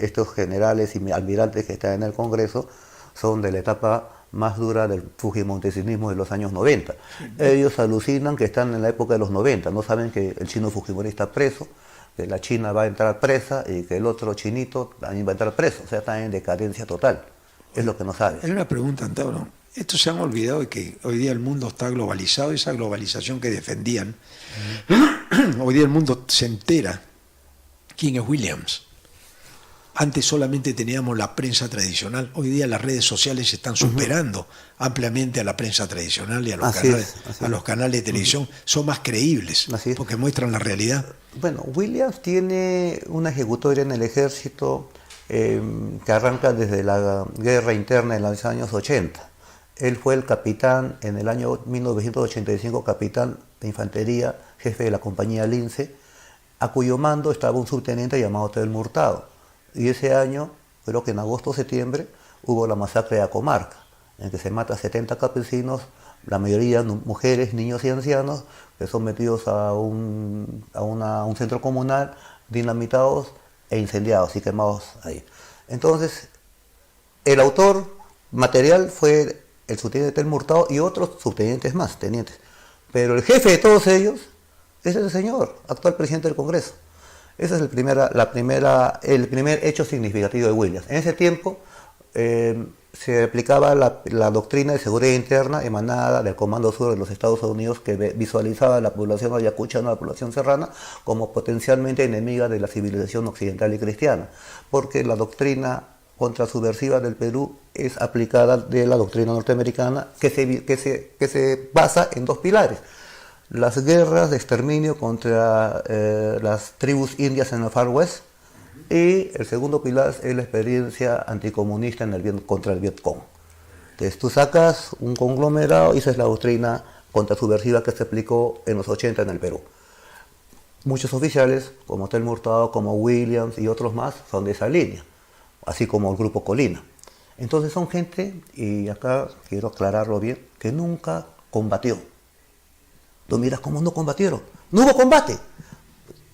estos generales y almirantes que están en el Congreso son de la etapa más dura del fujimontesinismo de los años 90. Ellos alucinan que están en la época de los 90, no saben que el chino Fujimori está preso, que la China va a entrar presa y que el otro chinito también va a entrar preso, o sea, están en decadencia total. Es lo que no saben. Hay una pregunta, Antauro. Estos se han olvidado de que hoy día el mundo está globalizado, esa globalización que defendían. Hoy día el mundo se entera quién es Williams. Antes solamente teníamos la prensa tradicional, hoy día las redes sociales están superando ampliamente a la prensa tradicional y a los canales de televisión, son más creíbles porque muestran la realidad. Bueno, Williams tiene una ejecutoria en el ejército que arranca desde la guerra interna en los años 80. Él fue el capitán en el año 1985, capitán de infantería, jefe de la compañía Lince, a cuyo mando estaba un subteniente llamado Tel Murtado. Y ese año, creo que en agosto o septiembre, hubo la masacre de Acomarca, en que se mata a 70 campesinos, la mayoría mujeres, niños y ancianos, que son metidos a un centro comunal, dinamitados e incendiados y quemados ahí. Entonces, el autor material fue el subteniente Tel Murtado y otros subtenientes más, tenientes. Pero el jefe de todos ellos es el señor, actual presidente del Congreso. Ese es el primer hecho significativo de Williams. En ese tiempo se aplicaba la doctrina de seguridad interna emanada del Comando Sur de los Estados Unidos, que visualizaba a la población ayacuchana, a la población serrana, como potencialmente enemiga de la civilización occidental y cristiana, porque la doctrina contrasubversiva del Perú es aplicada de la doctrina norteamericana que se basa en dos pilares: las guerras de exterminio contra las tribus indias en el Far West, y el segundo pilar es la experiencia anticomunista contra el Vietcong. Entonces tú sacas un conglomerado y esa es la doctrina contrasubversiva que se aplicó en los 80 en el Perú. Muchos oficiales, como Tel Murtado, como Williams y otros más, son de esa línea, así como el Grupo Colina. Entonces son gente, y acá quiero aclararlo bien, que nunca combatió. Tú miras cómo no combatieron. No hubo combate,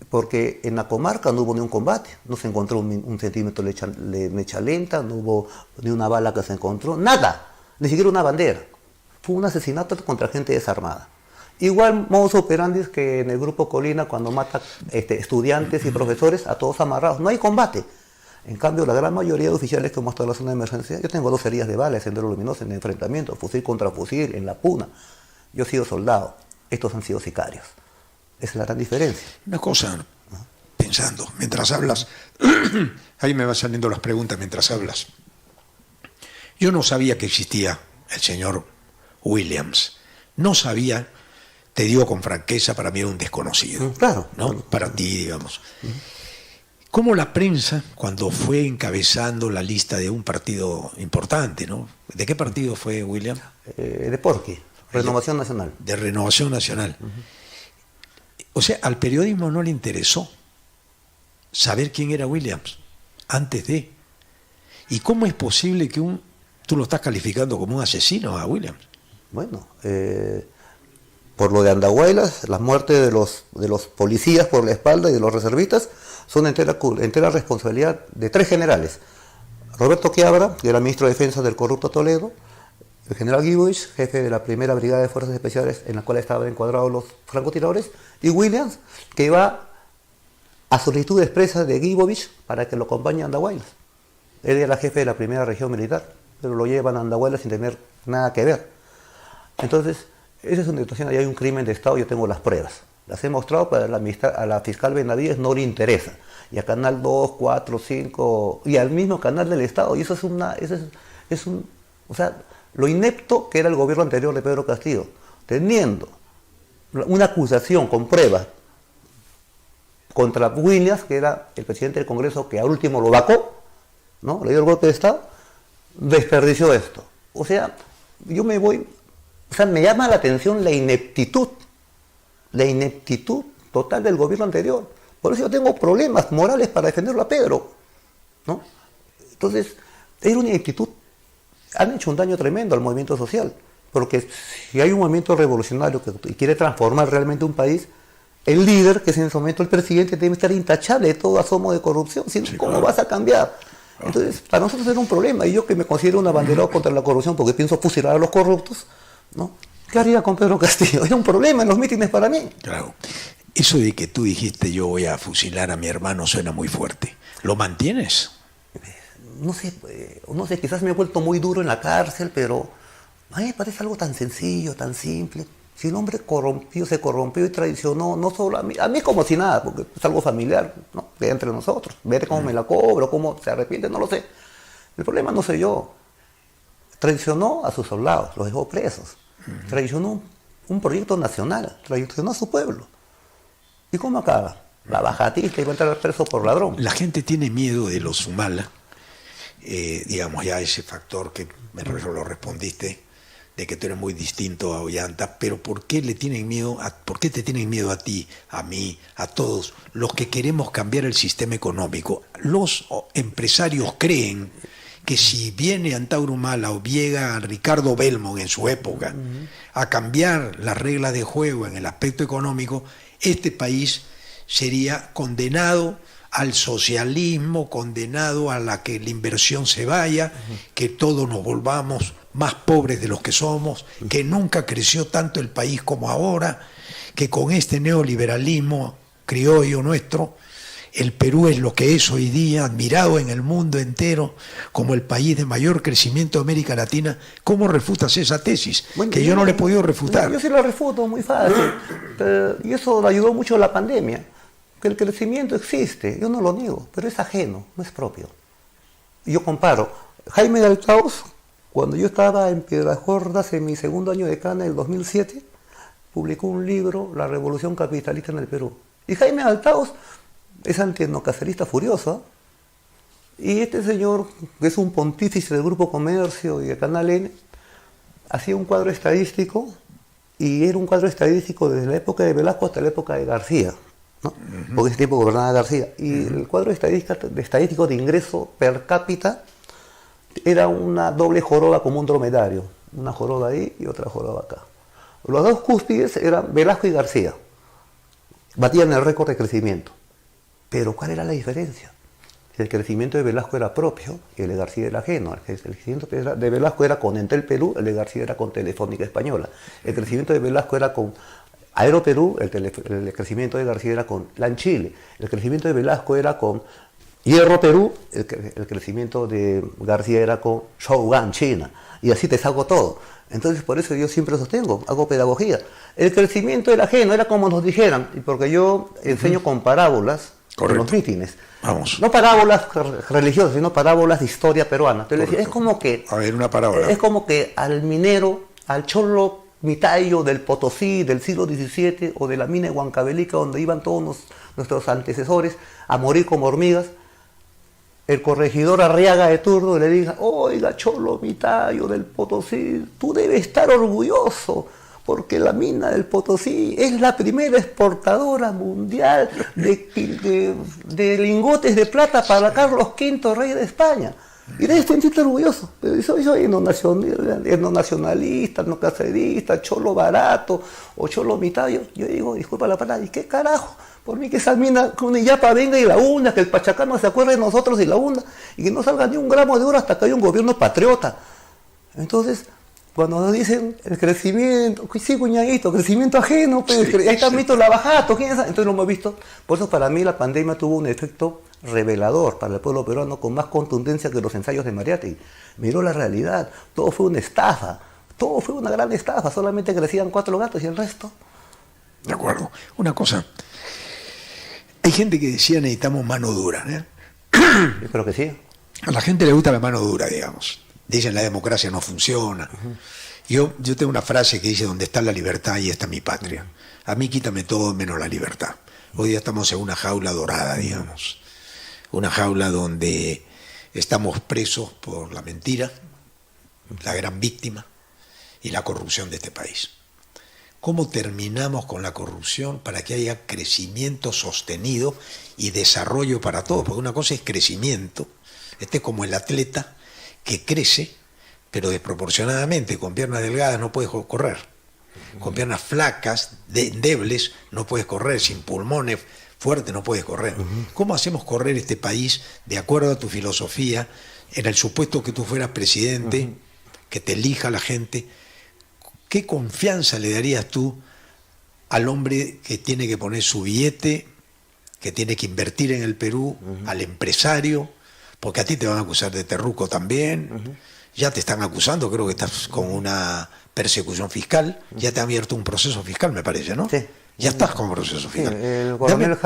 porque en la comarca no hubo ni un combate. No se encontró un centímetro de mecha lenta, no hubo ni una bala que se encontró, nada, ni siquiera una bandera. Fue un asesinato contra gente desarmada. Igual modus operandi que en el Grupo Colina, cuando mata estudiantes y profesores, a todos amarrados. No hay combate. En cambio, la gran mayoría de oficiales que hemos estado en la zona de emergencia, yo tengo 2 heridas de bala, sendero luminoso, en enfrentamiento, fusil contra fusil, en la puna. Yo he sido soldado. Estos han sido sicarios. Esa es la gran diferencia. Una cosa, pensando, mientras hablas, ahí me van saliendo las preguntas mientras hablas. Yo no sabía que existía el señor Williams. No sabía, te digo con franqueza, para mí era un desconocido. Claro. ¿No? Para ti, digamos. Como la prensa, cuando fue encabezando la lista de un partido importante, ¿no? ¿De qué partido fue Williams? De Porqui. Renovación Nacional. De Renovación Nacional. O sea, al periodismo no le interesó saber quién era Williams antes de. ¿Y cómo es posible que tú lo estás calificando como un asesino a Williams? Bueno, por lo de Andahuaylas, las muertes de los policías por la espalda y de los reservistas son entera responsabilidad de 3 generales. Roberto Quiabra, que era ministro de Defensa del corrupto Toledo, el general Guibovich, jefe de la primera brigada de fuerzas especiales en la cual estaban encuadrados los francotiradores, y Williams, que iba a solicitud expresa de Guibovich para que lo acompañe a Andahuaylas. Él era jefe de la primera región militar, pero lo llevan a Andahuaylas sin tener nada que ver. Entonces, esa es una situación, ahí hay un crimen de Estado, yo tengo las pruebas. Las he mostrado, pero a la fiscal Benavides no le interesa. Y a Canal 2, 4, 5, y al mismo canal del Estado. Y eso es o sea, lo inepto que era el gobierno anterior de Pedro Castillo, teniendo una acusación con pruebas contra Williams, que era el presidente del Congreso, que al último lo vacó, ¿no? Le dio el golpe de Estado, desperdició esto. O sea, yo me voy, o sea, me llama la atención la ineptitud total del gobierno anterior. Por eso yo tengo problemas morales para defenderlo a Pedro, ¿no? Entonces, era una ineptitud. Han hecho un daño tremendo al movimiento social, porque si hay un movimiento revolucionario que quiere transformar realmente un país, el líder, que es en ese momento el presidente, debe estar intachable de todo asomo de corrupción. ¿Sí? ¿Cómo claro. vas a cambiar? Entonces, para nosotros era un problema, y yo que me considero un abanderado contra la corrupción porque pienso fusilar a los corruptos, ¿no? ¿Qué haría con Pedro Castillo? Era un problema en los mítines para mí. Claro. Eso de que tú dijiste yo voy a fusilar a mi hermano suena muy fuerte. ¿Lo mantienes? No sé, quizás me he vuelto muy duro en la cárcel, pero a mí me parece algo tan sencillo, tan simple. Si un hombre se corrompió y traicionó, no solo a mí como si nada, porque es algo familiar, ¿no? De entre nosotros. Ver cómo me la cobro, cómo se arrepiente, no lo sé. El problema no soy yo. Traicionó a sus soldados, los dejó presos. Traicionó un proyecto nacional, traicionó a su pueblo. ¿Y cómo acaba? La bajatista y va a entrar preso por ladrón. La gente tiene miedo de los Humala, digamos ya ese factor que me lo respondiste, de que tú eres muy distinto a Ollanta, pero ¿por qué le tienen miedo? ¿Por qué te tienen miedo a ti, a mí, a todos los que queremos cambiar el sistema económico? Los empresarios creen que si viene Antauro Humala o llega Ricardo Belmont en su época a cambiar las reglas de juego en el aspecto económico, este país sería condenado al socialismo, condenado a la que la inversión se vaya, que todos nos volvamos más pobres de los que somos, que nunca creció tanto el país como ahora, que con este neoliberalismo criollo nuestro, el Perú es lo que es hoy día, admirado en el mundo entero como el país de mayor crecimiento de América Latina. ¿Cómo refutas esa tesis? Bueno, que yo no le he podido refutar. Yo sí la refuto muy fácil. Y eso ayudó mucho la pandemia. Que el crecimiento existe, yo no lo niego, pero es ajeno, no es propio. Y yo comparo. Jaime de Altaos, cuando yo estaba en Piedras Gordas en mi segundo año de cana, en el 2007, publicó un libro, La Revolución Capitalista en el Perú. Y Jaime de Altaos es antietnocacerista furioso. Y este señor, que es un pontífice del Grupo Comercio y de Canal N, hacía un cuadro estadístico, y era un cuadro estadístico desde la época de Velasco hasta la época de García, ¿no? Porque ese tiempo gobernaba García. Y el cuadro estadístico de ingreso per cápita era una doble joroba como un dromedario. Una joroba ahí y otra joroba acá. Los dos cúspides eran Velasco y García. Batían el récord de crecimiento. Pero ¿cuál era la diferencia? El crecimiento de Velasco era propio y el de García era ajeno. El crecimiento de Velasco era con Entel Perú, el de García era con Telefónica Española. El crecimiento de Velasco era con Aeroperú, el crecimiento de García era con LAN Chile. El crecimiento de Velasco era con Hierro Perú, el crecimiento de García era con Shougan China. Y así te saco todo. Entonces por eso yo siempre sostengo, hago pedagogía. El crecimiento era ajeno, era como nos dijeran, y porque yo enseño con parábolas. Correcto. En los mítines. Vamos. No parábolas religiosas, sino parábolas de historia peruana. Entonces decía, es como que... A ver, una parábola. Es como que al minero, al cholo mitayo del Potosí del siglo XVII o de la mina de Huancavelica, donde iban todos nuestros antecesores a morir como hormigas, el corregidor Arriaga de turno le diga, oiga, cholo mitayo del Potosí, tú debes estar orgulloso, porque la mina del Potosí es la primera exportadora mundial de lingotes de plata para Carlos V, rey de España. Y debes sentirte orgulloso. Pero soy etnonacionalista, etnocacerista, cholo barato o cholo mitayo. Yo digo, disculpa la palabra, ¿y qué carajo? Por mí que esa mina, que una yapa venga y la hunda, que el Pachacano se acuerde de nosotros y la hunda, y que no salga ni un gramo de oro hasta que haya un gobierno patriota. Entonces, cuando nos dicen el crecimiento, sí, cuñadito, crecimiento ajeno, pues, sí, ahí está el mito la bajato, ¿quién sabe? Entonces lo hemos visto. Por eso para mí la pandemia tuvo un efecto revelador para el pueblo peruano con más contundencia que los ensayos de Mariátegui. Miró la realidad, todo fue una estafa, todo fue una gran estafa, solamente crecían 4 gatos y el resto. De acuerdo. Una cosa, hay gente que decía necesitamos mano dura, ¿eh? Yo creo que sí. A la gente le gusta la mano dura, digamos. Dicen la democracia no funciona. Yo tengo una frase que dice, donde está la libertad, ahí está mi patria. A mí quítame todo menos la libertad. Hoy día estamos en una jaula dorada, digamos. Una jaula donde estamos presos por la mentira, la gran víctima y la corrupción de este país. ¿Cómo terminamos con la corrupción para que haya crecimiento sostenido y desarrollo para todos? Porque una cosa es crecimiento, este es como el atleta que crece, pero desproporcionadamente, con piernas delgadas no puedes correr, con piernas flacas, endebles, no puedes correr, sin pulmones fuertes no puedes correr. ¿Cómo hacemos correr este país de acuerdo a tu filosofía, en el supuesto que tú fueras presidente, que te elija la gente? ¿Qué confianza le darías tú al hombre que tiene que poner su billete, que tiene que invertir en el Perú, al empresario? Porque a ti te van a acusar de terruco también, ya te están acusando, creo que estás con una persecución fiscal, ya te ha abierto un proceso fiscal, me parece, ¿no? Sí. Ya estás con proceso fiscal. Sí, el coronel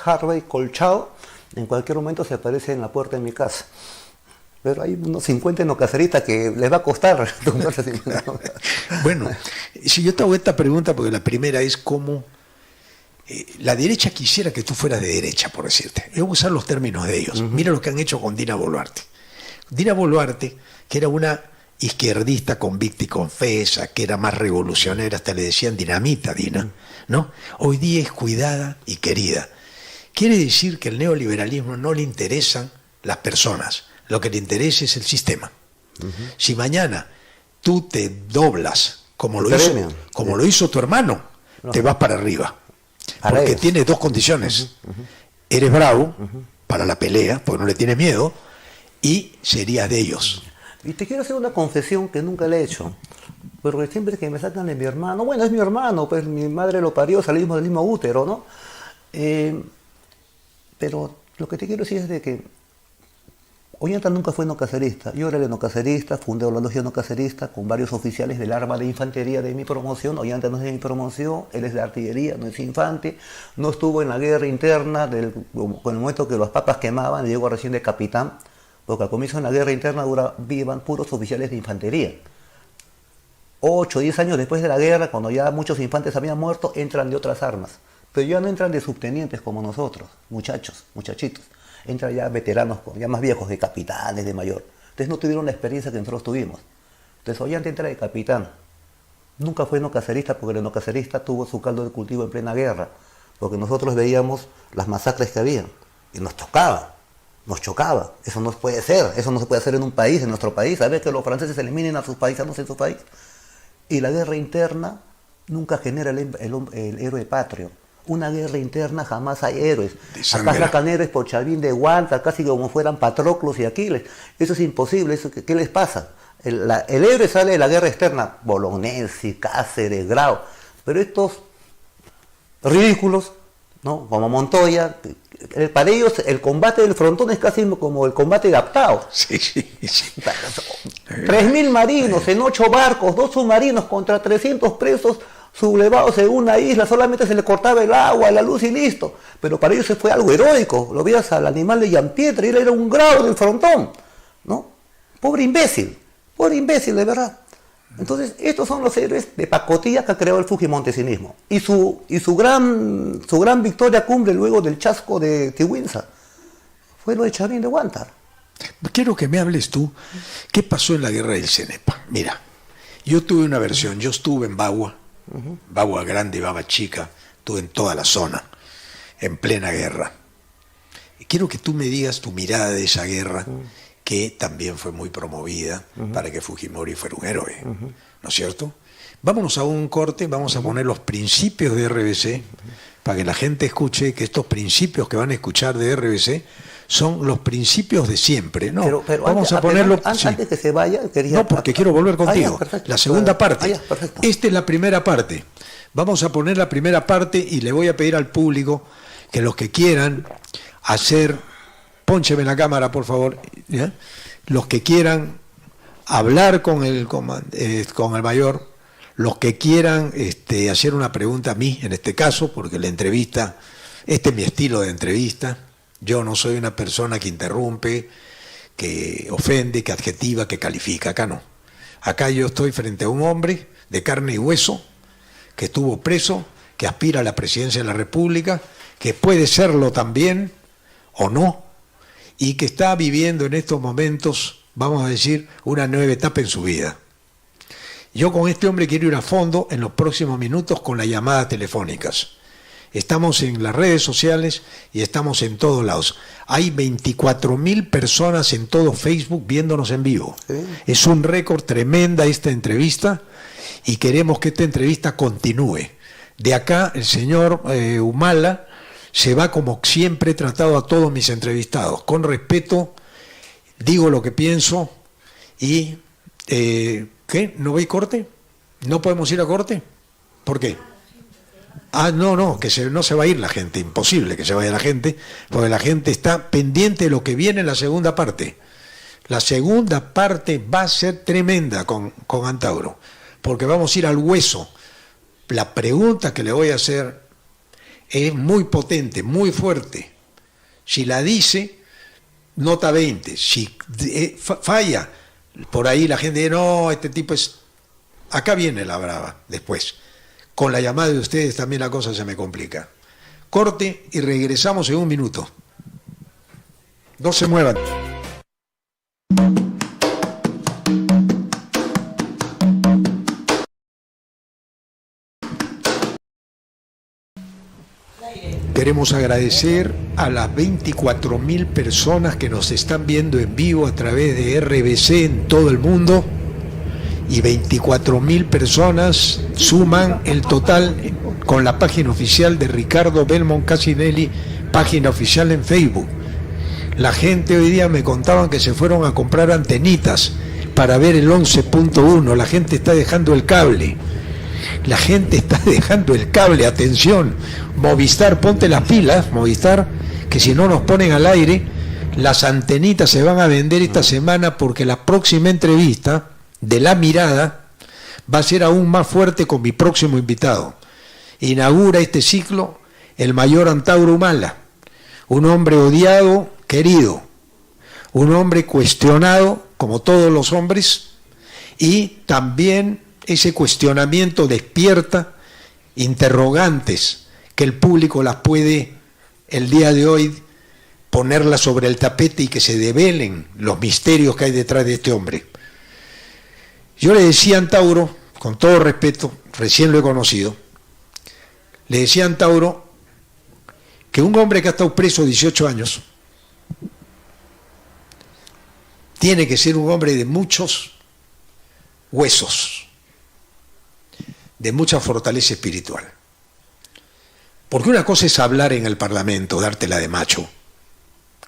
Harvey Colchado en cualquier momento se aparece en la puerta de mi casa. Pero hay unos 50 nocaceristas que les va a costar. Bueno, si yo te hago esta pregunta, porque la primera es cómo la derecha quisiera que tú fueras de derecha, por decirte. Yo voy a usar los términos de ellos. Mira lo que han hecho con Dina Boluarte. Dina Boluarte, que era una izquierdista convicta y confesa, que era más revolucionaria, hasta le decían dinamita, Dina, ¿no? Hoy día es cuidada y querida. Quiere decir que el neoliberalismo no le interesan las personas, lo que le interesa es el sistema. Si mañana tú te doblas, como lo hizo tu hermano, te vas para arriba. Porque tienes dos condiciones. Eres bravo para la pelea, porque no le tienes miedo, y serías de ellos. Y te quiero hacer una confesión que nunca le he hecho. Porque siempre que me sacan de mi hermano, bueno, es mi hermano, pues mi madre lo parió, salimos del mismo útero, ¿no? Pero lo que te quiero decir es de que Ollanta nunca fue nocacerista. Yo era el nocacerista, fundé la logia nocacerista con varios oficiales del arma de infantería de mi promoción. Ollanta no es de mi promoción, él es de artillería, no es infante. No estuvo en la guerra interna, con el momento que los papas quemaban, llegó recién de capitán, porque al comienzo de la guerra interna vivan puros oficiales de infantería. 8 o 10 años después de la guerra, cuando ya muchos infantes habían muerto, entran de otras armas. Pero ya no entran de subtenientes como nosotros, muchachitos. Entran ya veteranos, ya más viejos, de capitanes, de mayor. Entonces no tuvieron la experiencia que nosotros tuvimos. Entonces Ollanta entra de capitán. Nunca fue nocacerista porque el nocacerista tuvo su caldo de cultivo en plena guerra. Porque nosotros veíamos las masacres que habían y nos chocaba. Eso no puede ser. Eso no se puede hacer en un país, en nuestro país. A ver que los franceses eliminen a sus paisanos en su país. Y la guerra interna nunca genera el héroe patrio. Una guerra interna jamás hay héroes. Acá sacan héroes por Chavín de Huanta, casi como fueran Patroclos y Aquiles. Eso es imposible. ¿Qué les pasa? El héroe sale de la guerra externa, Bolognesi, Cáceres, Grau. Pero estos ridículos, ¿no? Como Montoya, para ellos el combate del frontón es casi como el combate de Aptao. Sí. 3.000 marinos en 8 barcos, 2 submarinos contra 300 presos sublevados en una isla, solamente se le cortaba el agua, la luz y listo. Pero para ellos fue algo heroico. Lo veías al animal de Gianpietro y él era un Grau del frontón, ¿no? Pobre imbécil, de verdad. Entonces, estos son los héroes de pacotilla que ha creado el fujimontesinismo. Y su gran victoria cumbre luego del chasco de Tiwinza fue lo de Chavín de Huántar. Quiero que me hables tú, ¿qué pasó en la guerra del Cenepa? Mira, yo tuve una versión, yo estuve en Bagua, Bagua Grande y Baba Chica, estuve en toda la zona, en plena guerra. Y quiero que tú me digas tu mirada de esa guerra, que también fue muy promovida para que Fujimori fuera un héroe, ¿no es cierto? Vámonos a un corte, vamos a poner los principios de RBC, para que la gente escuche que estos principios que van a escuchar de RBC son los principios de siempre, ¿no? Pero vamos antes, a ponerlo... Antes que se vaya, quería... No, porque quiero volver contigo. Perfecto. La segunda parte. Perfecto. Esta es la primera parte. Vamos a poner la primera parte y le voy a pedir al público que los que quieran hacer... Póncheme la cámara, por favor. ¿Ya? Los que quieran hablar con el mayor, los que quieran hacer una pregunta a mí, en este caso, porque la entrevista, este es mi estilo de entrevista. Yo no soy una persona que interrumpe, que ofende, que adjetiva, que califica. Acá no. Acá yo estoy frente a un hombre de carne y hueso, que estuvo preso, que aspira a la presidencia de la República, que puede serlo también o no, y que está viviendo en estos momentos, vamos a decir, una nueva etapa en su vida. Yo con este hombre quiero ir a fondo en los próximos minutos con las llamadas telefónicas. Estamos en las redes sociales y estamos en todos lados. Hay 24.000 personas en todo Facebook viéndonos en vivo. Sí. Es un récord tremenda esta entrevista y queremos que esta entrevista continúe. De acá el señor Humala se va como siempre he tratado a todos mis entrevistados. Con respeto, digo lo que pienso y... ¿qué? ¿No veis corte? ¿No podemos ir a corte? ¿Por qué? No, no se va a ir la gente, imposible que se vaya la gente, porque la gente está pendiente de lo que viene en la segunda parte. La segunda parte va a ser tremenda con Antauro, porque vamos a ir al hueso. La pregunta que le voy a hacer es muy potente, muy fuerte. Si la dice, nota 20. Si falla, por ahí la gente dice, no, este tipo es... Acá viene la brava, después. Con la llamada de ustedes también la cosa se me complica. Corte y regresamos en un minuto. No se muevan. Queremos agradecer a las 24.000 personas que nos están viendo en vivo a través de RBC en todo el mundo. Y 24.000 personas suman el total con la página oficial de Ricardo Belmont Casinelli, página oficial en Facebook. La gente hoy día me contaban que se fueron a comprar antenitas para ver el 11.1. La gente está dejando el cable. La gente está dejando el cable, atención. Movistar, ponte las pilas, Movistar, que si no nos ponen al aire, las antenitas se van a vender esta semana porque la próxima entrevista de La Mirada va a ser aún más fuerte con mi próximo invitado. Inaugura este ciclo el mayor Antauro Humala, un hombre odiado, querido, un hombre cuestionado como todos los hombres, y también ese cuestionamiento despierta interrogantes que el público las puede el día de hoy ponerlas sobre el tapete y que se develen los misterios que hay detrás de este hombre. Yo le decía a Antauro, con todo respeto, recién lo he conocido, le decía a Antauro que un hombre que ha estado preso 18 años tiene que ser un hombre de muchos huesos, de mucha fortaleza espiritual. Porque una cosa es hablar en el Parlamento, dártela de macho,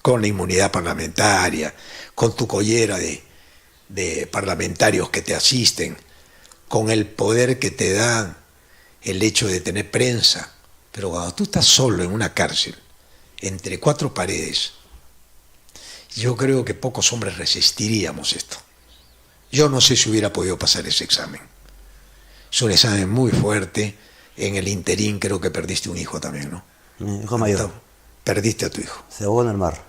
con la inmunidad parlamentaria, con tu collera de parlamentarios que te asisten, con el poder que te da el hecho de tener prensa. Pero cuando tú estás solo en una cárcel, entre cuatro paredes, yo creo que pocos hombres resistiríamos esto. Yo no sé si hubiera podido pasar ese examen. Es un examen muy fuerte. En el interín creo que perdiste un hijo también, ¿no? Mi hijo mayor. Perdiste a tu hijo. Se ahogó en el mar.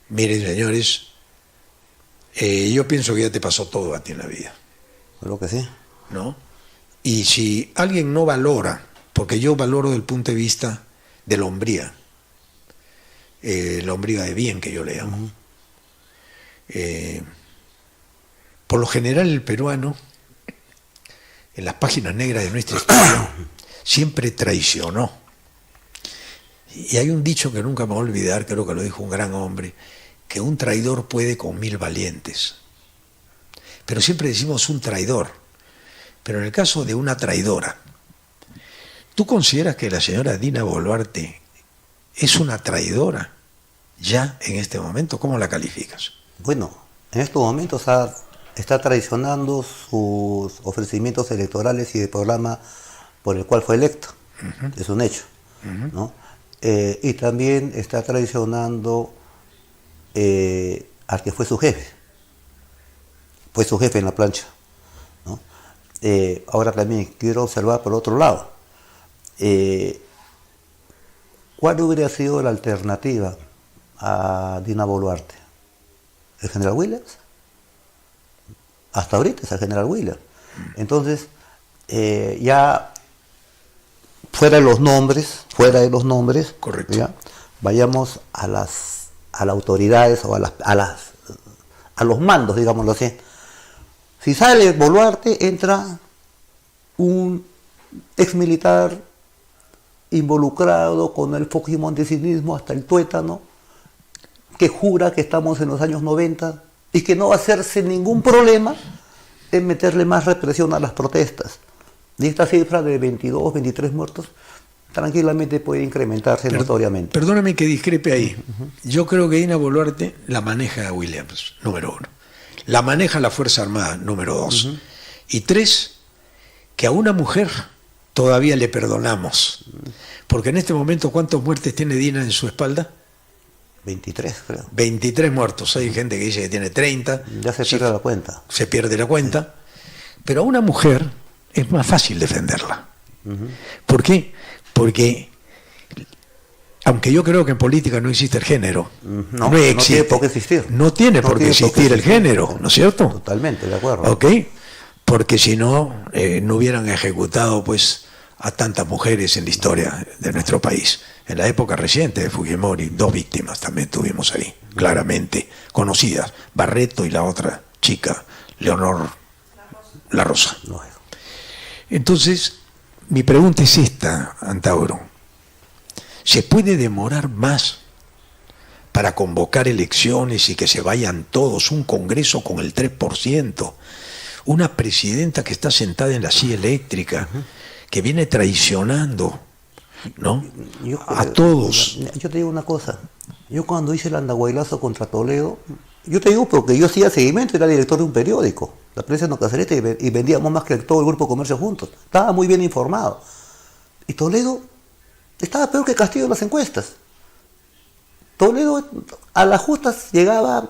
Miren, señores, yo pienso que ya te pasó todo a ti en la vida. Creo que sí. ¿No? Y si alguien no valora, porque yo valoro desde el punto de vista de la hombría de bien que yo le llamo. Por lo general el peruano, en las páginas negras de nuestra historia, siempre traicionó. Y hay un dicho que nunca me voy a olvidar, creo que lo dijo un gran hombre, que un traidor puede con 1000 valientes. Pero siempre decimos un traidor. Pero en el caso de una traidora, ¿tú consideras que la señora Dina Boluarte es una traidora ya en este momento? ¿Cómo la calificas? Bueno, en estos momentos está traicionando sus ofrecimientos electorales y de programa por el cual fue electo. Es un hecho, ¿no? Y también está traicionando al que fue su jefe. Fue su jefe en la plancha, ¿no? Ahora también quiero observar por otro lado. ¿Cuál hubiera sido la alternativa a Dina Boluarte? ¿El general Williams? Hasta ahorita es el general Williams. Entonces, ya fuera de los nombres, Correcto. ¿ya? Vayamos a las autoridades o a los mandos, digámoslo así. Si sale Boluarte, entra un ex militar involucrado con el fujimontesinismo hasta el tuétano, que jura que estamos en los años 90 y que no va a hacerse ningún problema en meterle más represión a las protestas. Y esta cifra de 22, 23 muertos tranquilamente puede incrementarse notoriamente. Perdóname que discrepe ahí. Yo creo que Dina Boluarte la maneja a Williams, número 1. La maneja la Fuerza Armada, número 2. Y 3, que a una mujer todavía le perdonamos. Porque en este momento, ¿cuántas muertes tiene Dina en su espalda? 23, creo. 23 muertos. Hay gente que dice que tiene 30. Ya se pierde la cuenta. Se pierde la cuenta. Pero a una mujer es más fácil defenderla. ¿Por qué? Porque, aunque yo creo que en política no existe el género, no tiene por qué existir. No tiene por qué existir el género, ¿no es cierto? Totalmente, de acuerdo. ¿Ok? Porque si no, no hubieran ejecutado pues a tantas mujeres en la historia de nuestro país. En la época reciente de Fujimori, 2 víctimas también tuvimos ahí, claramente conocidas, Barreto y la otra chica, Leonor La Rosa. Entonces, mi pregunta es esta, Antauro. ¿Se puede demorar más para convocar elecciones y que se vayan todos, un Congreso con el 3%, una presidenta que está sentada en la silla eléctrica, que viene traicionando, ¿no? A todos? Yo te digo una cosa. Yo cuando hice el andahuaylazo contra Toledo, yo te digo porque yo hacía seguimiento, era director de un periódico, La Prensa No Cacereta, y vendíamos más que todo el Grupo Comercio juntos. Estaba muy bien informado. Y Toledo estaba peor que Castillo en las encuestas. Toledo a las justas llegaba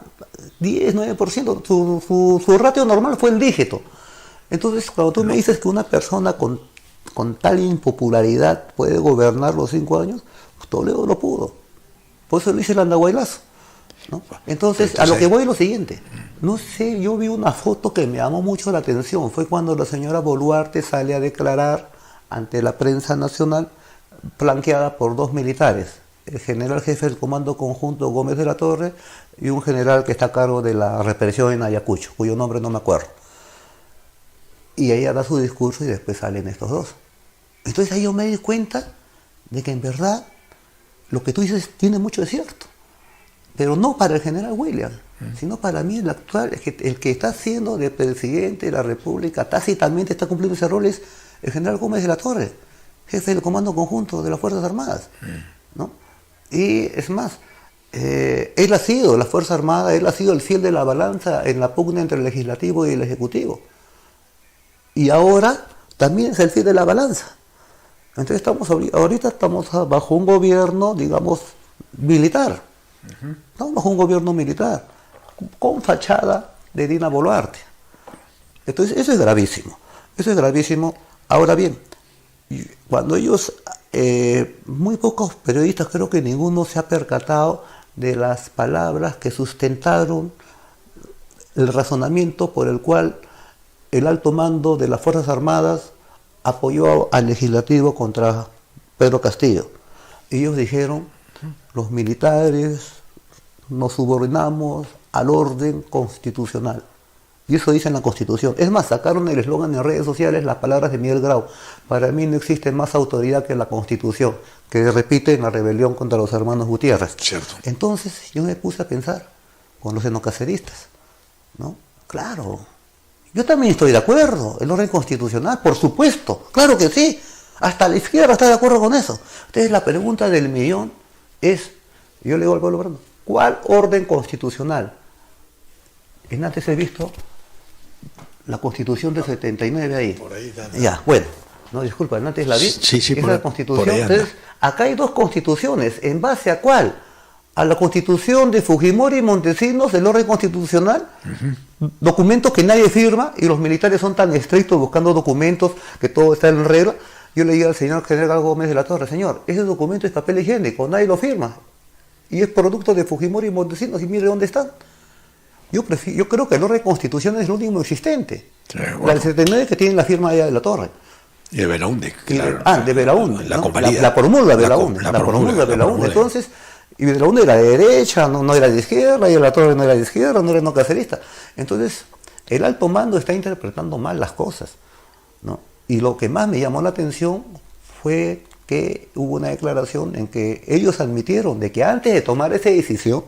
10, 9%. Su ratio normal fue el dígito. Entonces, cuando tú me dices que una persona con tal impopularidad puede gobernar los 5 años, pues Toledo lo pudo. Por eso le hice el andahuaylazo, ¿no? Entonces, a lo que voy es lo siguiente. No sé, yo vi una foto que me llamó mucho la atención. Fue cuando la señora Boluarte sale a declarar ante la prensa nacional, flanqueada por 2 militares. El general jefe del Comando Conjunto Gómez de la Torre y un general que está a cargo de la represión en Ayacucho, cuyo nombre no me acuerdo. Y ella da su discurso y después salen estos 2. Entonces ahí yo me di cuenta de que en verdad lo que tú dices tiene mucho de cierto. Pero no para el general Williams, sino para mí el actual, el que está siendo de presidente de la República, tácitamente está cumpliendo ese rol, es el general Gómez de la Torre, jefe del Comando Conjunto de las Fuerzas Armadas, ¿no? Y es más, él ha sido, la Fuerza Armada, él ha sido el fiel de la balanza en la pugna entre el Legislativo y el Ejecutivo. Y ahora también es el fiel de la balanza. Entonces ahorita estamos bajo un gobierno, digamos, militar. Estamos bajo un gobierno militar, con fachada de Dina Boluarte. Entonces eso es gravísimo. Eso es gravísimo. Ahora bien, cuando ellos, muy pocos periodistas, creo que ninguno se ha percatado de las palabras que sustentaron el razonamiento por el cual el alto mando de las Fuerzas Armadas apoyó al legislativo contra Pedro Castillo. Ellos dijeron, los militares nos subordinamos al orden constitucional. Y eso dice en la Constitución. Es más, sacaron el eslogan en redes sociales, las palabras de Miguel Grau. Para mí no existe más autoridad que la Constitución, que repite en la rebelión contra los hermanos Gutiérrez. Cierto. Entonces yo me puse a pensar con los xenocaceristas, ¿no? Claro, yo también estoy de acuerdo, el orden constitucional, por supuesto, claro que sí. Hasta la izquierda está de acuerdo con eso. Entonces la pregunta del millón es, yo le digo al pueblo peruano, ¿cuál orden constitucional? En antes he visto la Constitución del 79 ahí. Por ahí está. Ya, bueno, no, disculpa, antes la vi. Sí, Esa es la Constitución. por ahí anda. Entonces, acá hay 2 constituciones. ¿En base a cuál? A la Constitución de Fujimori y Montesinos, del orden constitucional, documentos que nadie firma y los militares son tan estrictos buscando documentos que todo está en regla. Yo le digo al señor general Gómez de la Torre, señor, ese documento es papel higiénico, nadie lo firma. Y es producto de Fujimori y Montesinos y mire dónde están. Yo creo que el orden constitucional es el último existente. Sí, bueno. La del 79 que tiene la firma allá de la Torre. Y de Belaúnde, claro. De Belaúnde, la ¿no? convalida. La promulga Belaúnde, la promulga Belaúnde. Entonces, y Belaúnde era de derecha, no era de izquierda, y el Torre no era de izquierda, no era no cacerista. Entonces, el alto mando está interpretando mal las cosas, ¿no? Y lo que más me llamó la atención fue que hubo una declaración en que ellos admitieron de que antes de tomar esa decisión,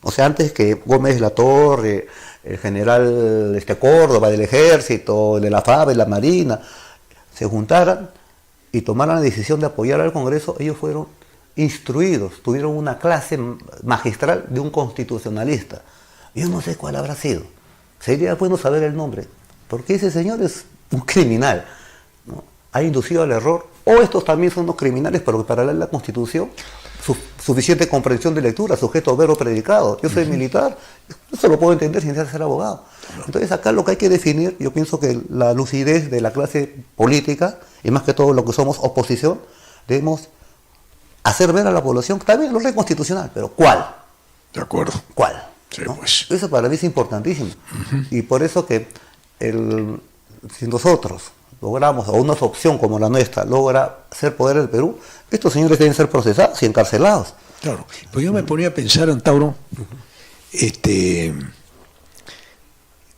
o sea, antes que Gómez Latorre, el general Córdoba del Ejército, de la FAB, de la Marina, se juntaran y tomaran la decisión de apoyar al Congreso, ellos fueron instruidos, tuvieron una clase magistral de un constitucionalista. Yo no sé cuál habrá sido. Sería bueno saber el nombre, porque ese señor es un criminal, ¿no? Ha inducido al error, o estos también son unos criminales, pero que para leer la Constitución, suficiente comprensión de lectura, sujeto, verbo, predicado. Yo soy militar, eso lo puedo entender sin ser abogado. Entonces acá lo que hay que definir, yo pienso que la lucidez de la clase política, y más que todo lo que somos oposición, debemos hacer ver a la población, también lo constitucional, pero ¿cuál? De acuerdo. ¿Cuál? Sí, ¿no? pues. Eso para mí es importantísimo. Y por eso que si nosotros logramos, o una opción como la nuestra, logra ser poder del Perú, estos señores deben ser procesados y encarcelados. Claro, pues yo me ponía a pensar, Antauro,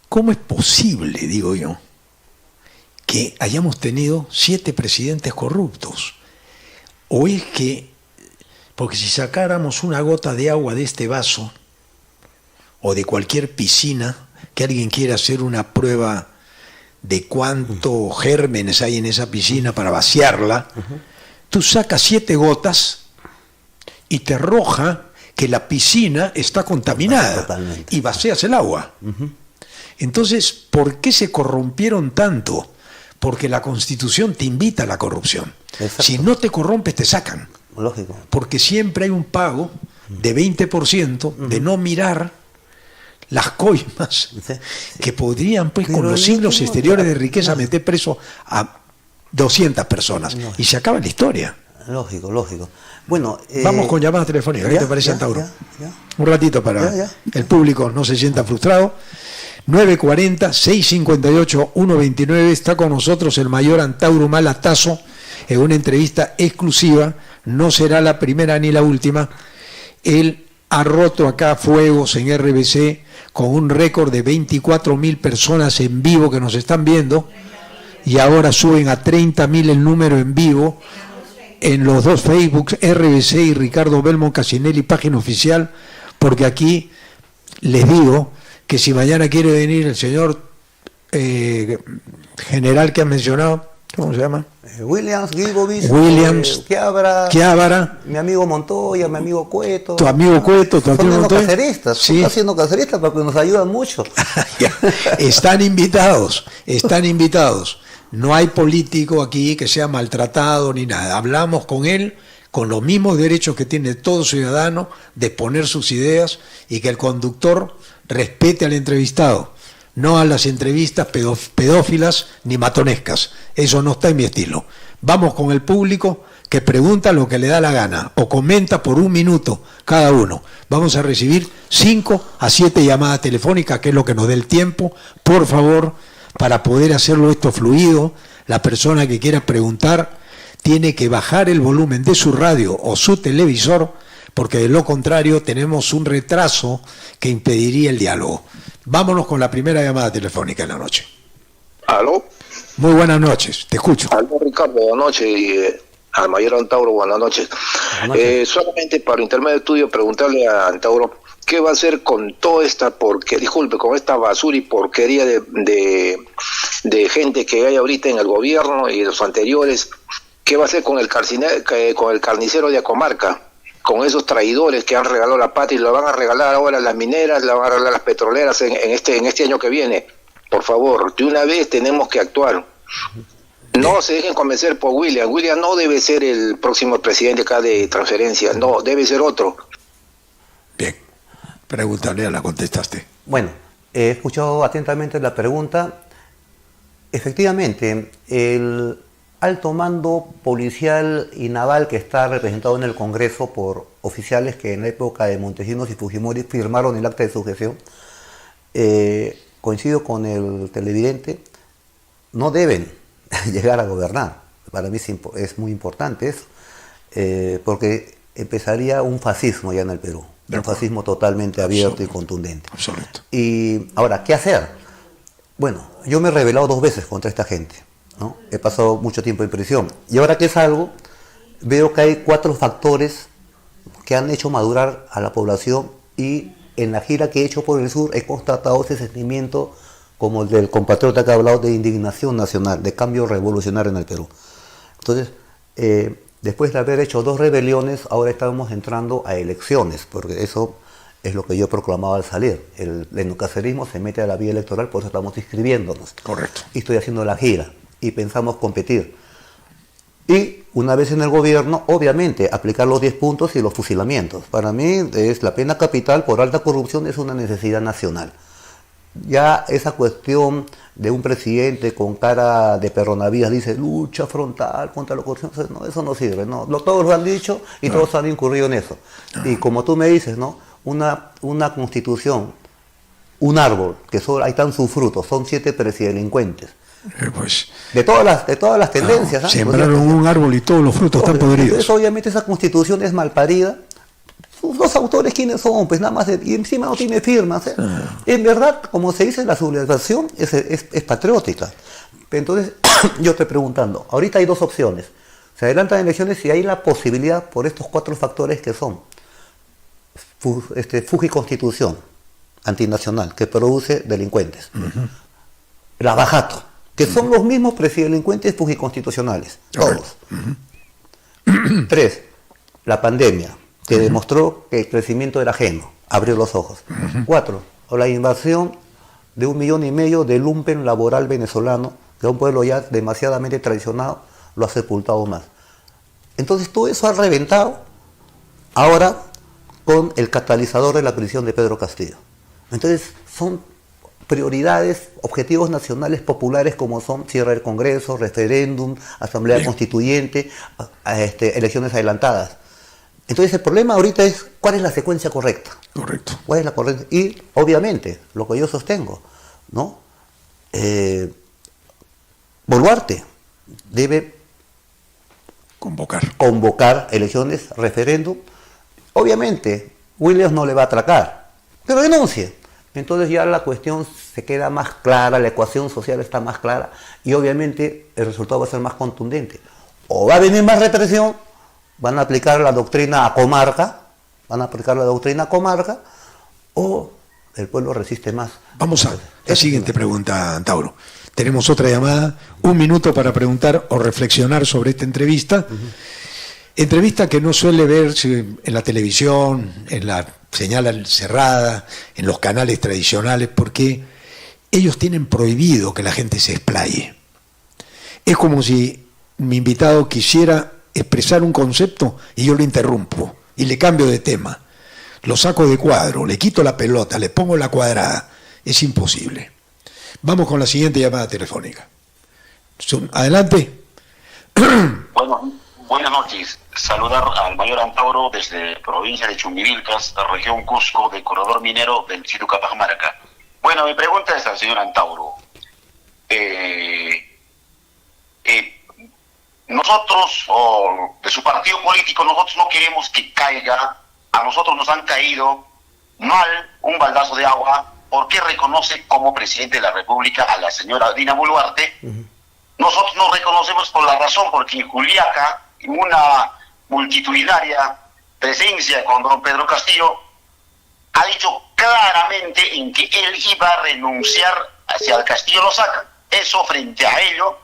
¿cómo es posible, digo yo, que hayamos tenido 7 presidentes corruptos? ¿O es que, porque si sacáramos una gota de agua de este vaso, o de cualquier piscina, que alguien quiera hacer una prueba de cuántos gérmenes hay en esa piscina para vaciarla, tú sacas 7 gotas y te arroja que la piscina está contaminada. Totalmente. Y vacías el agua. Entonces, ¿por qué se corrompieron tanto? Porque la Constitución te invita a la corrupción. Exacto. Si no te corrompes, te sacan. Lógico. Porque siempre hay un pago de 20% de no mirar las coimas que podrían, pues, con los signos exteriores de riqueza meter preso a 200 personas. Y se acaba la historia. Lógico, lógico. Bueno, vamos con llamadas telefónicas. ¿Qué te parece, Antauro? Un ratito para el público no se sienta frustrado. 940-658-129. Está con nosotros el mayor Antauro Malatazo en una entrevista exclusiva. No será la primera ni la última. Él ha roto acá fuegos en RBC con un récord de 24.000 personas en vivo que nos están viendo, y ahora suben a 30.000 el número en vivo en los dos Facebook, RBC y Ricardo Belmont Casinelli, página oficial, porque aquí les digo que si mañana quiere venir el señor general que han mencionado, ¿cómo se llama? Williams, Chiabara, mi amigo Montoya, mi amigo Cueto. Tu amigo Cueto, tu amigo Montoya. Caceristas, sí. Están haciendo caceristas porque nos ayudan mucho. Están invitados. No hay político aquí que sea maltratado ni nada. Hablamos con él con los mismos derechos que tiene todo ciudadano de exponer sus ideas, y que el conductor respete al entrevistado. No a las entrevistas pedófilas ni matonescas. Eso no está en mi estilo. Vamos con el público que pregunta lo que le da la gana o comenta por 1 minuto cada uno. Vamos a recibir 5 a 7 llamadas telefónicas, que es lo que nos dé el tiempo, por favor, para poder hacerlo esto fluido. La persona que quiera preguntar tiene que bajar el volumen de su radio o su televisor, porque de lo contrario tenemos un retraso que impediría el diálogo. Vámonos con la primera llamada telefónica en la noche. ¿Aló? Muy buenas noches, te escucho. Aló, Ricardo, buenas noches. Y al mayor Antauro, buenas noches. Solamente para intermedio tuyo, preguntarle a Antauro, ¿qué va a hacer con toda esta con esta basura y porquería de gente que hay ahorita en el gobierno y los anteriores? ¿Qué va a hacer con el carnicero de Acomarca? Con esos traidores que han regalado la patria, y lo van a regalar ahora a las mineras, la van a regalar a las petroleras en este año que viene. Por favor, de una vez tenemos que actuar. No se dejen convencer por William. William no debe ser el próximo presidente acá de transferencia, no, debe ser otro. Bien, pregúntale, la contestaste. Bueno, he escuchado atentamente la pregunta. Efectivamente, el alto mando policial y naval que está representado en el Congreso por oficiales que en la época de Montesinos y Fujimori firmaron el acta de sujeción, coincido con el televidente, no deben llegar a gobernar. Para mí es muy importante eso, porque empezaría un fascismo ya en el Perú, un fascismo totalmente abierto y contundente. Absoluto. Y ahora, ¿qué hacer? Bueno, yo me he rebelado 2 veces contra esta gente, ¿no? He pasado mucho tiempo en prisión. Y ahora que salgo, veo que hay 4 factores que han hecho madurar a la población, y en la gira que he hecho por el sur he constatado ese sentimiento como el del compatriota que ha hablado, de indignación nacional, de cambio revolucionario en el Perú. Entonces, después de haber hecho 2 rebeliones, ahora estamos entrando a elecciones, porque eso es lo que yo proclamaba al salir. El neocacerismo se mete a la vía electoral, por eso estamos inscribiéndonos. Correcto. Y estoy haciendo la gira, y pensamos competir. Y una vez en el gobierno, obviamente, aplicar los 10 puntos y los fusilamientos. Para mí, es la pena capital por alta corrupción es una necesidad nacional. Ya esa cuestión de un presidente con cara de perronavías dice lucha frontal contra la corrupción, no, eso no sirve, no, todos lo han dicho y todos han incurrido en eso. Y como tú me dices, ¿no? Una constitución, un árbol, que solo ahí están sus frutos, son 7 presidelincuentes. Pues, de todas las tendencias. No, sembraron un árbol y todos los frutos están podridos. Entonces, obviamente esa constitución es malparida. Los autores, ¿quiénes son? Pues nada más, y encima no tiene firmas. En verdad, como se dice, la sublevación es patriótica. Entonces, yo estoy preguntando, ahorita hay 2 opciones. Se adelantan elecciones y hay la posibilidad, por estos 4 factores que son fugiconstitución antinacional, que produce delincuentes. Lavajato, que son los mismos presidelincuentes fugiconstitucionales, todos. 3, la pandemia, que demostró que el crecimiento era ajeno, abrió los ojos. 4, la invasión de 1,5 millones de lumpen laboral venezolano, que a un pueblo ya demasiadamente traicionado lo ha sepultado más. Entonces todo eso ha reventado ahora con el catalizador de la prisión de Pedro Castillo. Entonces son prioridades, objetivos nacionales populares como son cierre del Congreso, referéndum, asamblea constituyente, elecciones adelantadas. Entonces el problema ahorita es cuál es la secuencia correcta. Correcto. ¿Cuál es la correcta? Y obviamente, lo que yo sostengo, ¿no? Boluarte debe convocar elecciones, referéndum. Obviamente, Williams no le va a atracar, pero renuncie. Entonces ya la cuestión se queda más clara, la ecuación social está más clara y obviamente el resultado va a ser más contundente. O va a venir más represión, van a aplicar la doctrina a comarca, o el pueblo resiste más. Vamos a la siguiente pregunta, Tauro. Tenemos otra llamada, 1 minuto para preguntar o reflexionar sobre esta entrevista. Entrevista que no suele verse en la televisión, en la señal cerrada, en los canales tradicionales, porque ellos tienen prohibido que la gente se explaye. Es como si mi invitado quisiera expresar un concepto y yo lo interrumpo y le cambio de tema. Lo saco de cuadro, le quito la pelota, le pongo la cuadrada. Es imposible. Vamos con la siguiente llamada telefónica. Adelante. Bueno, buenas noches. Saludar al mayor Antauro desde provincia de Chumbivilcas, la región Cusco, del corredor minero del Distrito Cajamarca. Bueno, mi pregunta es al señor Antauro. Nosotros, o de su partido político, nosotros no queremos que caiga. A nosotros nos han caído mal un baldazo de agua. ¿Por qué reconoce como presidente de la República a la señora Dina Boluarte? Nosotros no reconocemos por la razón, porque en Juliaca, en una multitudinaria presencia con don Pedro Castillo, ha dicho claramente en que él iba a renunciar si al Castillo lo sacan. Eso, frente a ello,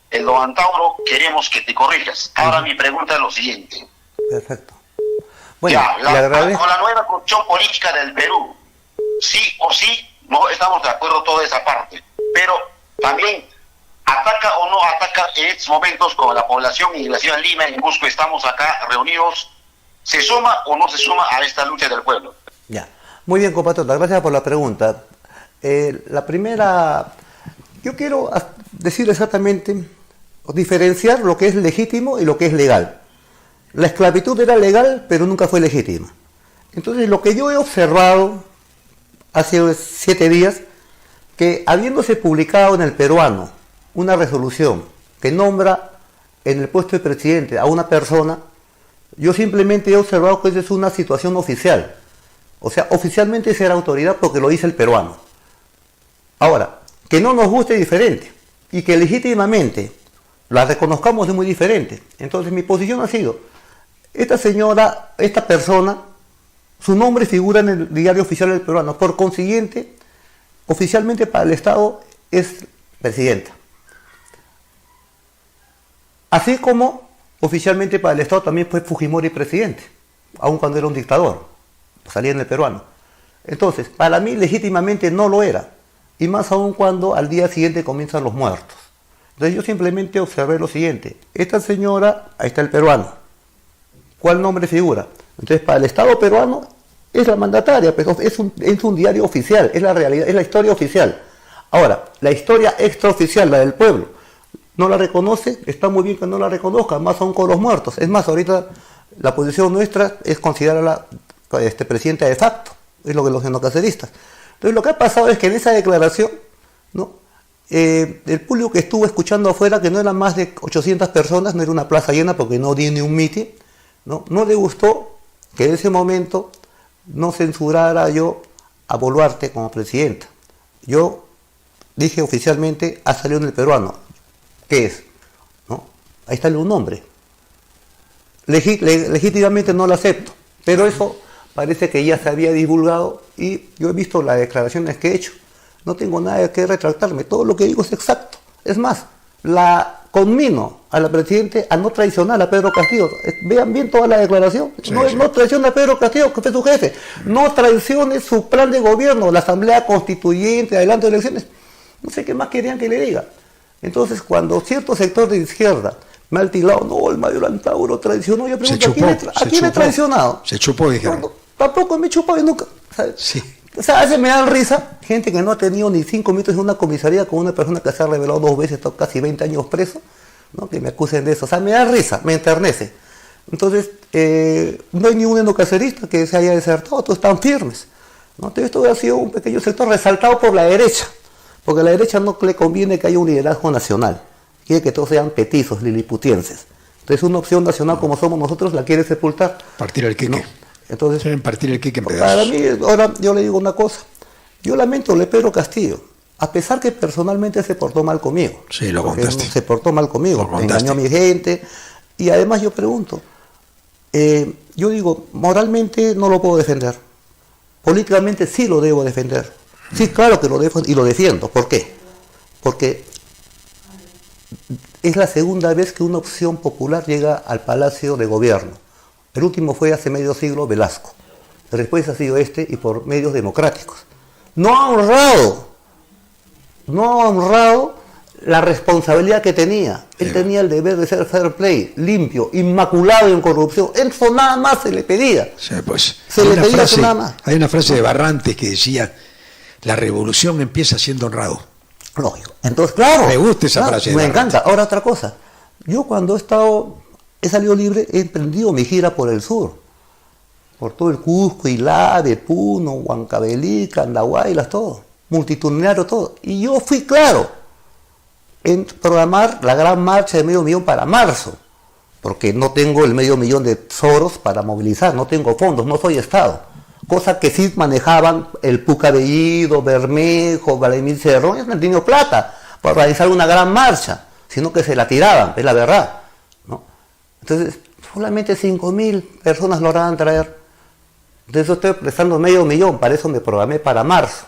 el don Antauro, queremos que te corrijas. Ahora mi pregunta es lo siguiente. Perfecto. Bueno, con la nueva constitución política del Perú, sí o sí, no estamos de acuerdo toda esa parte, pero también ataca o no ataca en estos momentos con la población y la ciudad de Lima, en Cusco, estamos acá reunidos, ¿se suma o no se suma a esta lucha del pueblo? Ya, muy bien, compatriota, gracias por la pregunta. La primera, yo quiero decir exactamente, diferenciar lo que es legítimo y lo que es legal. La esclavitud era legal, pero nunca fue legítima. Entonces, lo que yo he observado hace 7 días, que habiéndose publicado en el Peruano una resolución que nombra en el puesto de presidente a una persona, yo simplemente he observado que esa es una situación oficial. O sea, oficialmente será autoridad porque lo dice el peruano. Ahora, que no nos guste es diferente y que legítimamente la reconozcamos es muy diferente. Entonces mi posición ha sido, esta señora, esta persona, su nombre figura en el diario oficial del peruano, por consiguiente, oficialmente para el Estado es presidenta. Así como oficialmente para el Estado también fue Fujimori presidente, aun cuando era un dictador, salía en el peruano. Entonces, para mí legítimamente no lo era, y más aún cuando al día siguiente comienzan los muertos. Entonces yo simplemente observé lo siguiente, esta señora, ahí está el peruano, ¿cuál nombre figura? Entonces para el Estado peruano es la mandataria, pero es un diario oficial, es la realidad, es la historia oficial. Ahora, la historia extraoficial, la del pueblo, no la reconoce, está muy bien que no la reconozca, más aún con los muertos. Es más, ahorita la posición nuestra es considerarla presidenta de facto, es lo que los genocaceristas. Entonces lo que ha pasado es que en esa declaración, ¿no? El público que estuvo escuchando afuera, que no eran más de 800 personas, no era una plaza llena porque no di ni un mitin, ¿no? No le gustó que en ese momento no censurara yo a Boluarte como presidenta. Yo dije oficialmente, ha salido en el peruano. ¿Qué es? ¿No? Ahí está un nombre. Legítimamente no lo acepto, pero eso parece que ya se había divulgado y yo he visto las declaraciones que he hecho. No tengo nada que retractarme, todo lo que digo es exacto. Es más, la conmino a la Presidente a no traicionar a Pedro Castillo. Vean bien toda la declaración. Sí, no traicione a Pedro Castillo, que fue su jefe. No traicione su plan de gobierno, la Asamblea Constituyente, adelanto de elecciones. No sé qué más querían que le diga. Entonces, cuando cierto sector de izquierda me ha tilado, no, el mayor Antauro traicionó, yo pregunto, ¿a quién he traicionado? Se chupó, dijeron. No, tampoco me he chupado nunca. Sí. O sea, a veces me dan risa gente que no ha tenido ni 5 minutos en una comisaría con una persona que se ha revelado 2 veces, casi 20 años preso, ¿no? Que me acusen de eso. O sea, me da risa, me enternece. Entonces, no hay ningún endocacerista que se haya desertado, todos están firmes, ¿no? Entonces, esto ha sido un pequeño sector resaltado por la derecha, porque a la derecha no le conviene que haya un liderazgo nacional, quiere que todos sean petizos, liliputienses. Entonces, una opción nacional como somos nosotros la quiere sepultar. Partir el queque. ¿No? Entonces, quieren partir el queque en pedazos. Para mí, ahora yo le digo una cosa, yo lamento a Pedro Castillo, a pesar que personalmente se portó mal conmigo. Sí, lo contaste. Se portó mal conmigo, engañó a mi gente, y además yo pregunto, yo digo, moralmente no lo puedo defender, políticamente sí lo debo defender, sí, claro que lo dejo y lo defiendo. ¿Por qué? Porque es la segunda vez que una opción popular llega al Palacio de Gobierno. El último fue hace medio siglo Velasco. Después ha sido y por medios democráticos. No ha honrado la responsabilidad que tenía. Él tenía el deber de ser fair play, limpio, inmaculado en corrupción. Eso nada más se le pedía. Sí, pues, se le pedía eso nada más. Hay una frase de Barrantes que decía, la revolución empieza siendo honrado. Lógico. Entonces, claro. Me gusta esa frase. Me encanta. Ahora otra cosa. Yo cuando he salido libre, he emprendido mi gira por el sur, por todo el Cusco, Ilave, Puno, Huancavelica, Andahuaylas, todo, multitudinario, todo. Y yo fui claro en programar la gran marcha de $500,000 para marzo, porque no tengo el $500,000 de soros para movilizar, no tengo fondos, no soy Estado. Cosa que sí manejaban el Puca Bellido, Bermejo, Vladimir Cerrón, ellos no han tenido plata para organizar una gran marcha, sino que se la tiraban, es la verdad. Entonces, solamente 5.000 personas lograban traer. Entonces yo estoy prestando $500,000, para eso me programé para marzo.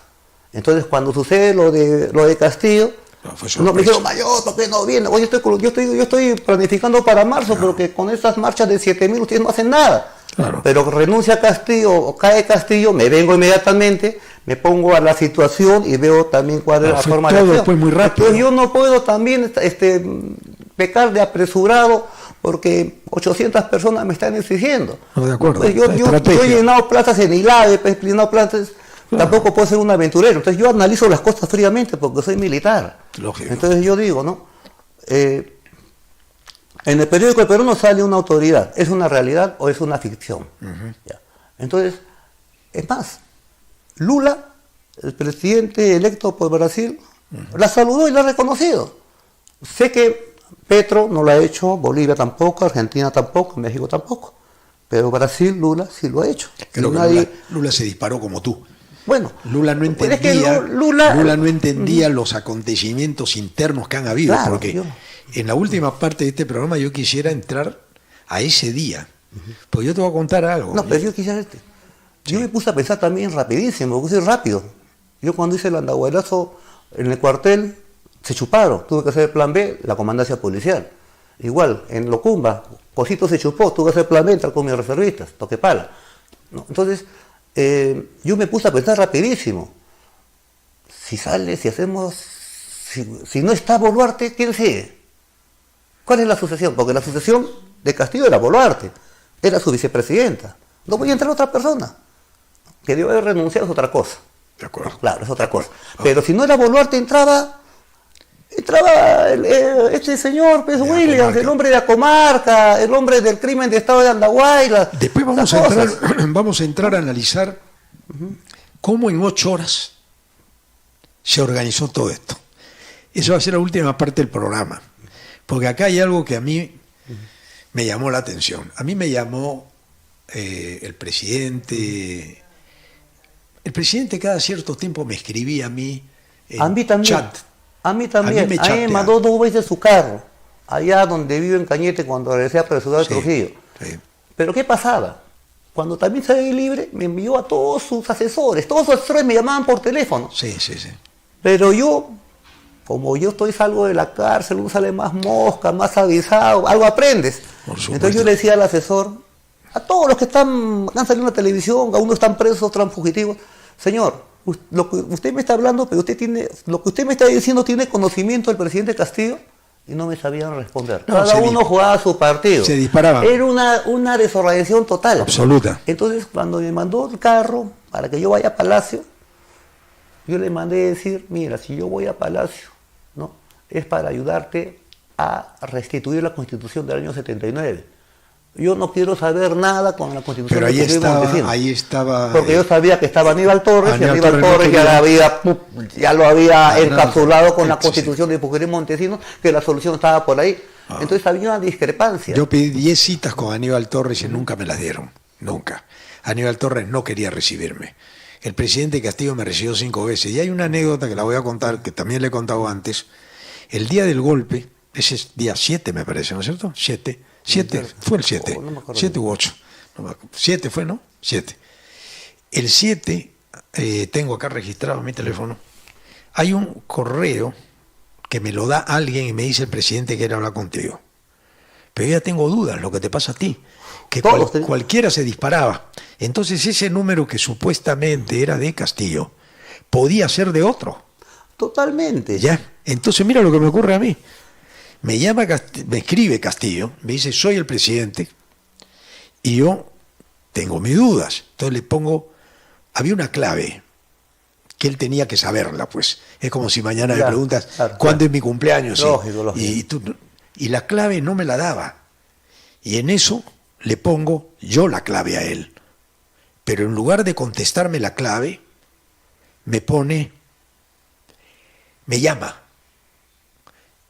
Entonces cuando sucede lo de me dijeron, Mayor, ¿por qué no viene? Oye, yo estoy planificando para marzo, pero que con esas marchas de 7.000 ustedes no hacen nada. Claro. Pero renuncia Castillo o cae Castillo, me vengo inmediatamente, me pongo a la situación y veo también cuál es la forma de acción. Fue muy rápido. Entonces yo no puedo también pecar de apresurado porque 800 personas me están exigiendo. No, de acuerdo. Pues yo he llenado plazas en Ilave, he llenado plazas, claro. Tampoco puedo ser un aventurero. Entonces yo analizo las cosas fríamente porque soy militar. Lógico. Entonces yo digo, ¿no? En el periódico El Peruano sale una autoridad. ¿Es una realidad o es una ficción? Ya. Entonces, es más, Lula, el presidente electo por Brasil, la saludó y la ha reconocido. Sé que Petro no lo ha hecho, Bolivia tampoco, Argentina tampoco, México tampoco. Pero Brasil, Lula sí lo ha hecho. Creo que Lula se disparó como tú. Bueno, Lula no pero es que entendía, Lula no entendía los acontecimientos internos que han habido, Claro, porque en la última parte de este programa yo quisiera entrar a ese día. Pues yo te voy a contar algo. No, pero yo quisiera... Yo me puse a pensar también rapidísimo, me puse rápido. Yo cuando hice el andahuaylazo en el cuartel, se chuparon, tuve que hacer el plan B, la comandancia policial. Igual, en Locumba, Cosito se chupó, tuve que hacer el plan B, entrar con mis reservistas, toque pala. ¿No? Entonces, yo me puse a pensar rapidísimo. Si sale, si hacemos... Si no está Boluarte, ¿quién sigue? ¿Cuál es la sucesión? Porque la sucesión de Castillo era Boluarte, era su vicepresidenta. No voy a entrar otra persona. Que debe haber renunciado es otra cosa. De acuerdo. Claro, es otra cosa. Pero si no era Boluarte, entraba este señor, pues, Williams, el hombre de la comarca, el hombre del crimen de Estado de Andahuayla. Después vamos a entrar a analizar cómo en 8 horas se organizó todo esto. Eso va a ser la última parte del programa. Porque acá hay algo que a mí me llamó la atención. A mí me llamó el presidente. El presidente cada cierto tiempo me escribía a mí en chat. A mí también. me A mí me mandó 2 veces su carro, allá donde vive en Cañete cuando regresé a Ciudad de Trujillo. Sí. Pero ¿qué pasaba? Cuando también salí libre, me envió a todos sus asesores. Todos sus asesores me llamaban por teléfono. Sí. Pero yo, como yo salgo de la cárcel, uno sale más mosca, más avisado, algo aprendes. Entonces yo le decía al asesor, a todos los que han salido en la televisión, a unos están presos, otros están fugitivos, señor, lo que usted me está hablando, pero lo que usted me está diciendo tiene conocimiento del presidente Castillo, y no me sabían responder. Cada uno jugaba su partido. Se disparaban. Era una desorganización total. Absoluta. Entonces, cuando me mandó el carro para que yo vaya a Palacio, yo le mandé decir, mira, si yo voy a Palacio, ¿no? Es para ayudarte a restituir la Constitución del año 79. Yo no quiero saber nada con la Constitución. Pero ahí estaba... Porque yo sabía que estaba Aníbal Torres, y Aníbal Torres ya lo había encapsulado con la Constitución de Puquerín Montesinos, que la solución estaba por ahí. Entonces había una discrepancia. Yo pedí 10 citas con Aníbal Torres y nunca me las dieron. Nunca. Aníbal Torres no quería recibirme. El presidente Castillo me recibió 5 veces. Y hay una anécdota que la voy a contar, que también le he contado antes. El día del golpe, ese es día 7 me parece, ¿no es cierto? 7, fue el 7, 7 u 8. 7 fue, ¿no? 7. El 7, tengo acá registrado en mi teléfono, hay un correo que me lo da alguien y me dice el presidente quiere hablar contigo. Pero yo ya tengo dudas, lo que te pasa a ti, que cualquiera se disparaba. Entonces ese número que supuestamente era de Castillo, podía ser de otro. Totalmente. Ya, entonces mira lo que me ocurre a mí. Me escribe Castillo, me dice soy el presidente y yo tengo mis dudas. Entonces le pongo, había una clave que él tenía que saberla, pues. Es como si mañana me preguntas cuándo es mi cumpleaños. Lógico. Y la clave no me la daba. Y en eso le pongo yo la clave a él. Pero en lugar de contestarme la clave, me llama.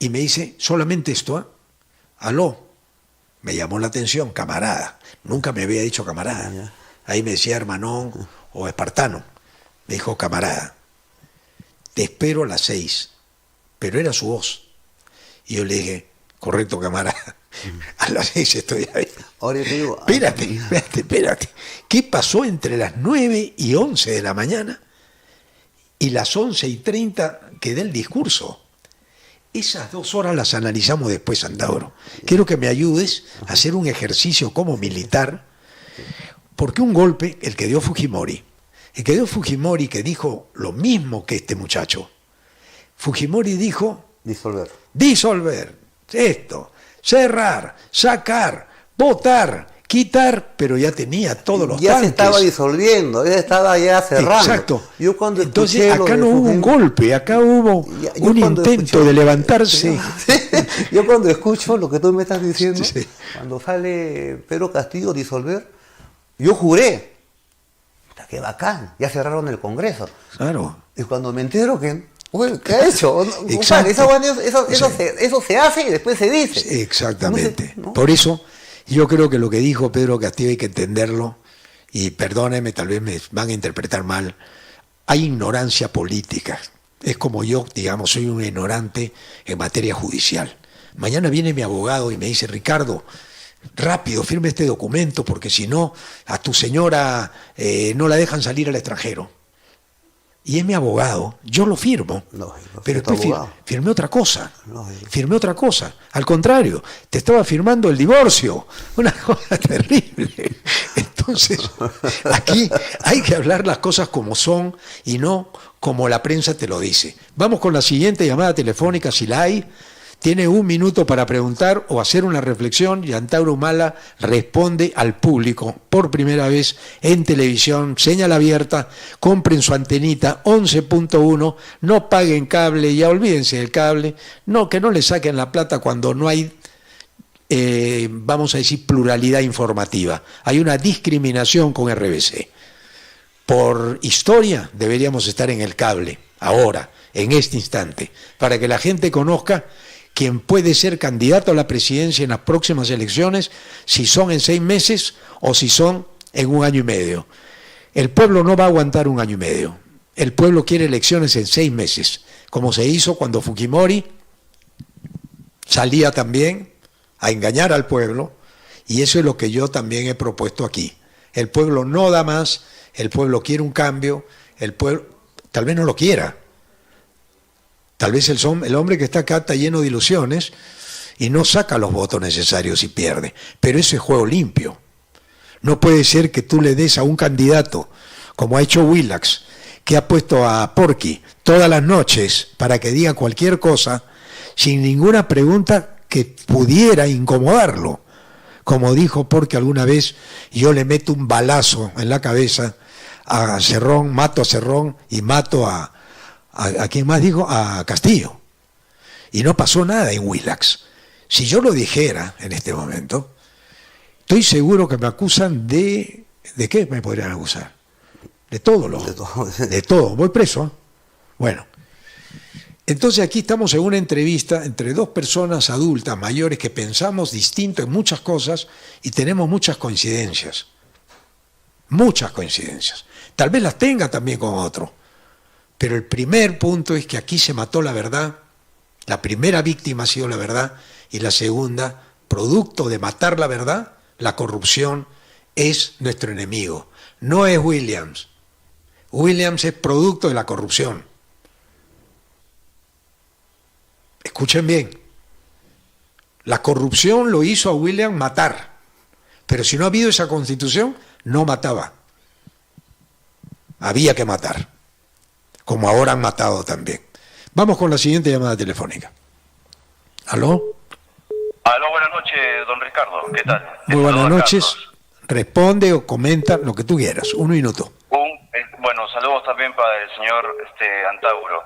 Y me dice, solamente esto, aló. Me llamó la atención, camarada. Nunca me había dicho camarada. Ahí me decía hermanón o espartano. Me dijo, camarada, te espero a las 6. Pero era su voz. Y yo le dije, correcto, camarada. A las 6 estoy ahí. Ahora te digo, espérate. ¿Qué pasó entre las 9 y 11 de la mañana y las 11:30 que dé el discurso? Esas 2 horas las analizamos después, Antauro. Quiero que me ayudes a hacer un ejercicio como militar, porque un golpe, el que dio Fujimori, que dijo lo mismo que este muchacho, Fujimori dijo... Disolver, esto, cerrar, sacar, votar, quitar, pero ya tenía todos los ya tanques. Se estaba disolviendo, ya estaba ya cerrando. Exacto. Yo cuando entonces acá no hubo un golpe, acá hubo un intento de levantarse. Yo cuando escucho lo que tú me estás diciendo, cuando sale Pedro Castillo disolver, yo juré, qué bacán, ya cerraron el Congreso. Claro. Y cuando me entero que Bueno, ¿qué ha hecho? Exacto. Eso se hace y después se dice. Exactamente. ¿No? Por eso yo creo que lo que dijo Pedro Castillo hay que entenderlo, y perdónenme, tal vez me van a interpretar mal, hay ignorancia política. Es como yo, digamos, soy un ignorante en materia judicial. Mañana viene mi abogado y me dice, Ricardo, rápido, firme este documento, porque si no, a tu señora no la dejan salir al extranjero. Y es mi abogado, yo lo firmo, pero después firmé otra cosa, firmé otra cosa. Al contrario, te estaba firmando el divorcio, una cosa terrible. Entonces, aquí hay que hablar las cosas como son y no como la prensa te lo dice. Vamos con la siguiente llamada telefónica, si la hay. Tiene 1 minuto para preguntar o hacer una reflexión, y Antauro Humala responde al público por primera vez en televisión, señal abierta. Compren su antenita 11.1, no paguen cable, ya olvídense del cable, no, que no le saquen la plata cuando no hay, vamos a decir, pluralidad informativa. Hay una discriminación con RBC. Por historia deberíamos estar en el cable, ahora, en este instante, para que la gente conozca quién puede ser candidato a la presidencia en las próximas elecciones, si son en 6 meses o si son en 1 año y medio. El pueblo no va a aguantar 1 año y medio. El pueblo quiere elecciones en 6 meses, como se hizo cuando Fujimori salía también a engañar al pueblo, y eso es lo que yo también he propuesto aquí. El pueblo no da más, el pueblo quiere un cambio, el pueblo tal vez no lo quiera. Tal vez el hombre que está acá está lleno de ilusiones y no saca los votos necesarios y pierde. Pero eso es juego limpio. No puede ser que tú le des a un candidato, como ha hecho Willax, que ha puesto a Porky todas las noches para que diga cualquier cosa, sin ninguna pregunta que pudiera incomodarlo. Como dijo Porky alguna vez, yo le meto un balazo en la cabeza a Cerrón, mato a Cerrón y mato ¿a quién más dijo? A Castillo. Y no pasó nada en Willax. Si yo lo dijera en este momento, estoy seguro que me acusan ¿de qué me podrían acusar? De todo. De todo. Voy preso, ¿eh? Bueno. Entonces aquí estamos en una entrevista entre 2 personas adultas, mayores, que pensamos distinto en muchas cosas y tenemos muchas coincidencias. Muchas coincidencias. Tal vez las tenga también con otro. Pero el primer punto es que aquí se mató la verdad, la primera víctima ha sido la verdad, y la segunda, producto de matar la verdad, la corrupción es nuestro enemigo. No es Williams. Williams es producto de la corrupción. Escuchen bien, la corrupción lo hizo a Williams matar, pero si no ha habido esa constitución, no mataba. Había que matar. Como ahora han matado también. Vamos con la siguiente llamada telefónica. ¿Aló? Aló, buenas noches, don Ricardo. ¿Qué tal? Muy buenas noches. Responde o comenta lo que tú quieras. 1 minuto. Bueno, saludos también para el señor Antauro.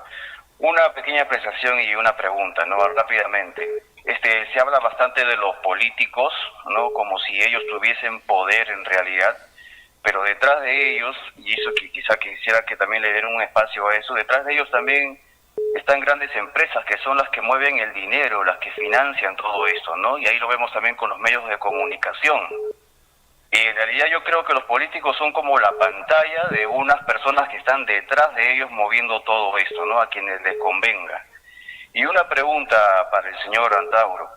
Una pequeña apreciación y una pregunta, ¿no? Rápidamente. Se habla bastante de los políticos, ¿no? Como si ellos tuviesen poder en realidad. Pero detrás de ellos, y eso que quizá quisiera que también le den un espacio a eso, detrás de ellos también están grandes empresas que son las que mueven el dinero, las que financian todo esto, ¿no? Y ahí lo vemos también con los medios de comunicación. Y en realidad yo creo que los políticos son como la pantalla de unas personas que están detrás de ellos moviendo todo esto, ¿no? A quienes les convenga. Y una pregunta para el señor Antauro.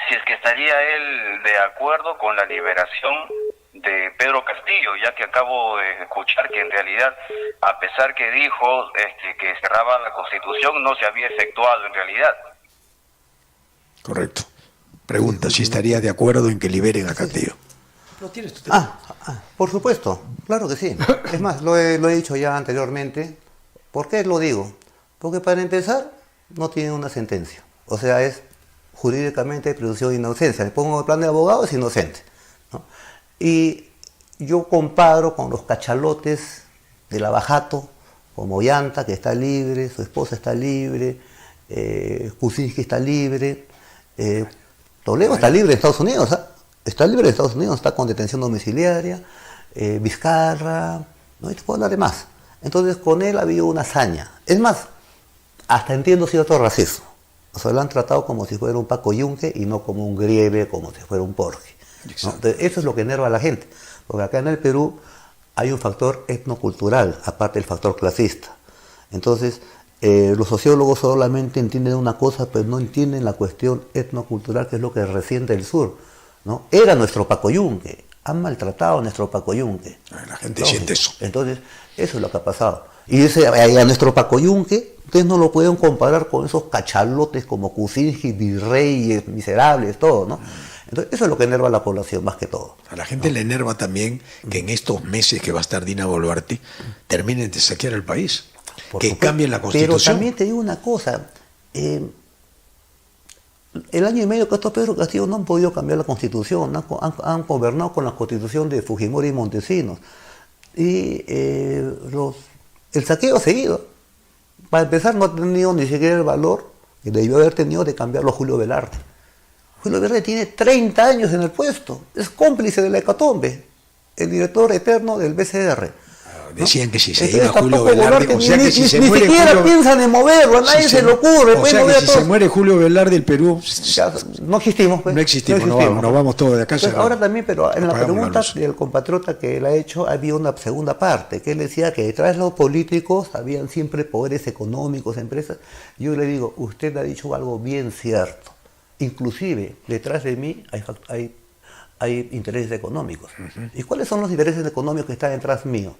Si es que estaría él de acuerdo con la liberación de Pedro Castillo, ya que acabo de escuchar que en realidad, a pesar que dijo que cerraba la Constitución, no se había efectuado en realidad. Correcto. Pregunta si estaría de acuerdo en que liberen a Castillo. Por supuesto, claro que sí. Es más, lo he dicho ya anteriormente. ¿Por qué lo digo? Porque para empezar, no tiene una sentencia. O sea, es jurídicamente presunción de inocencia. Le pongo el plan de abogado, es inocente, ¿no? Y yo comparo con los cachalotes de Lavajato, como Ollanta, que está libre, su esposa está libre, Kuczynski está libre, Toledo está libre en Estados Unidos, ¿eh? Está libre en Estados Unidos, está con detención domiciliaria, Vizcarra, no te puedo hablar de más. Entonces con él ha habido una hazaña. Es más, hasta entiendo cierto racismo. O sea, lo han tratado como si fuera un Paco Yunque y no como un Grieve, como si fuera un Porgy, ¿no? Entonces, eso es lo que enerva a la gente, porque acá en el Perú hay un factor etnocultural, aparte del factor clasista. Entonces, los sociólogos solamente entienden una cosa, pero no entienden la cuestión etnocultural, que es lo que resiente el sur, ¿no? Era nuestro Paco Yunque, han maltratado a nuestro Paco Yunque. La gente siente eso. Entonces, eso es lo que ha pasado. Y a nuestro Paco Yunque, ustedes no lo pueden comparar con esos cachalotes como Kucinski, virreyes, miserables, todo, ¿no? Entonces, eso es lo que enerva a la población, más que todo. A la gente le enerva también que en estos meses que va a estar Dina Boluarte terminen de saquear el país, que cambien la Constitución. Pero también te digo una cosa, el año y medio que estos Pedro Castillo no han podido cambiar la Constitución, han gobernado con la Constitución de Fujimori y Montesinos. Y el saqueo ha seguido. Para empezar, no ha tenido ni siquiera el valor que debió haber tenido de cambiarlo a Julio Velarde. Julio Velarde tiene 30 años en el puesto, es cómplice de la hecatombe, el director eterno del BCR. Decían que si se iba Julio Velarde, o sea que si se ni muere siquiera Julio, piensan en moverlo, a nadie se le ocurre. O sea que si se muere Julio Velarde, el Perú no existimos. Pues. No existimos, nos vamos todos de acá. Entonces, ahora también, pero en la pregunta del compatriota que él ha hecho, había una segunda parte, que él decía que detrás de los políticos habían siempre poderes económicos, empresas. Yo le digo, usted ha dicho algo bien cierto. Inclusive, detrás de mí hay intereses económicos. ¿Y cuáles son los intereses económicos que están detrás mío?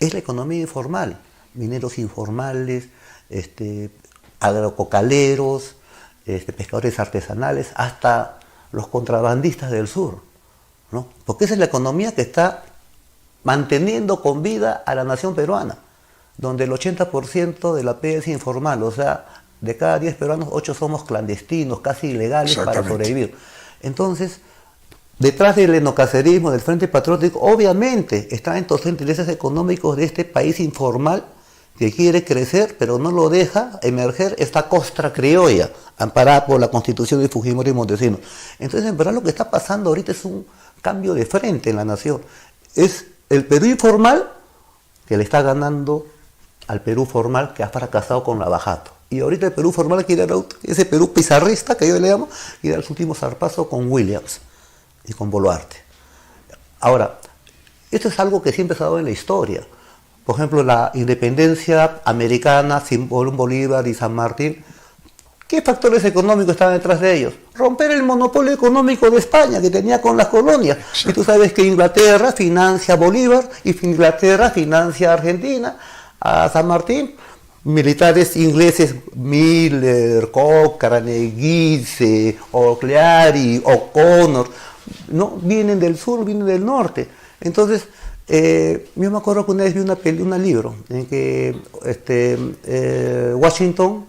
Es la economía informal, mineros informales, agrococaleros, pescadores artesanales, hasta los contrabandistas del sur, ¿no? Porque esa es la economía que está manteniendo con vida a la nación peruana, donde el 80% de la P es informal, o sea, de cada 10 peruanos, 8 somos clandestinos, casi ilegales para sobrevivir. Entonces, detrás del etnocacerismo, del Frente Patriótico, obviamente están estos intereses económicos de este país informal que quiere crecer, pero no lo deja emerger esta costra criolla, amparada por la Constitución de Fujimori y Montesinos. Entonces, en verdad, lo que está pasando ahorita es un cambio de frente en la nación. Es el Perú informal que le está ganando al Perú formal, que ha fracasado con Lavajato. Y ahorita el Perú formal quiere dar ese Perú pizarrista, que yo le llamo, quiere dar su último zarpazo con Williams y con Boluarte. Ahora, esto es algo que siempre se ha dado en la historia. Por ejemplo, la independencia americana, Simón Bolívar y San Martín, ¿qué factores económicos estaban detrás de ellos? Romper el monopolio económico de España que tenía con las colonias. Exacto. Y tú sabes que Inglaterra financia a Bolívar y Inglaterra financia a Argentina, a San Martín. Militares ingleses, Miller, Cochrane, Guise, O'Cleary, O'Connor, no vienen del sur, vienen del norte. Entonces, yo me acuerdo que una vez vi un libro en que Washington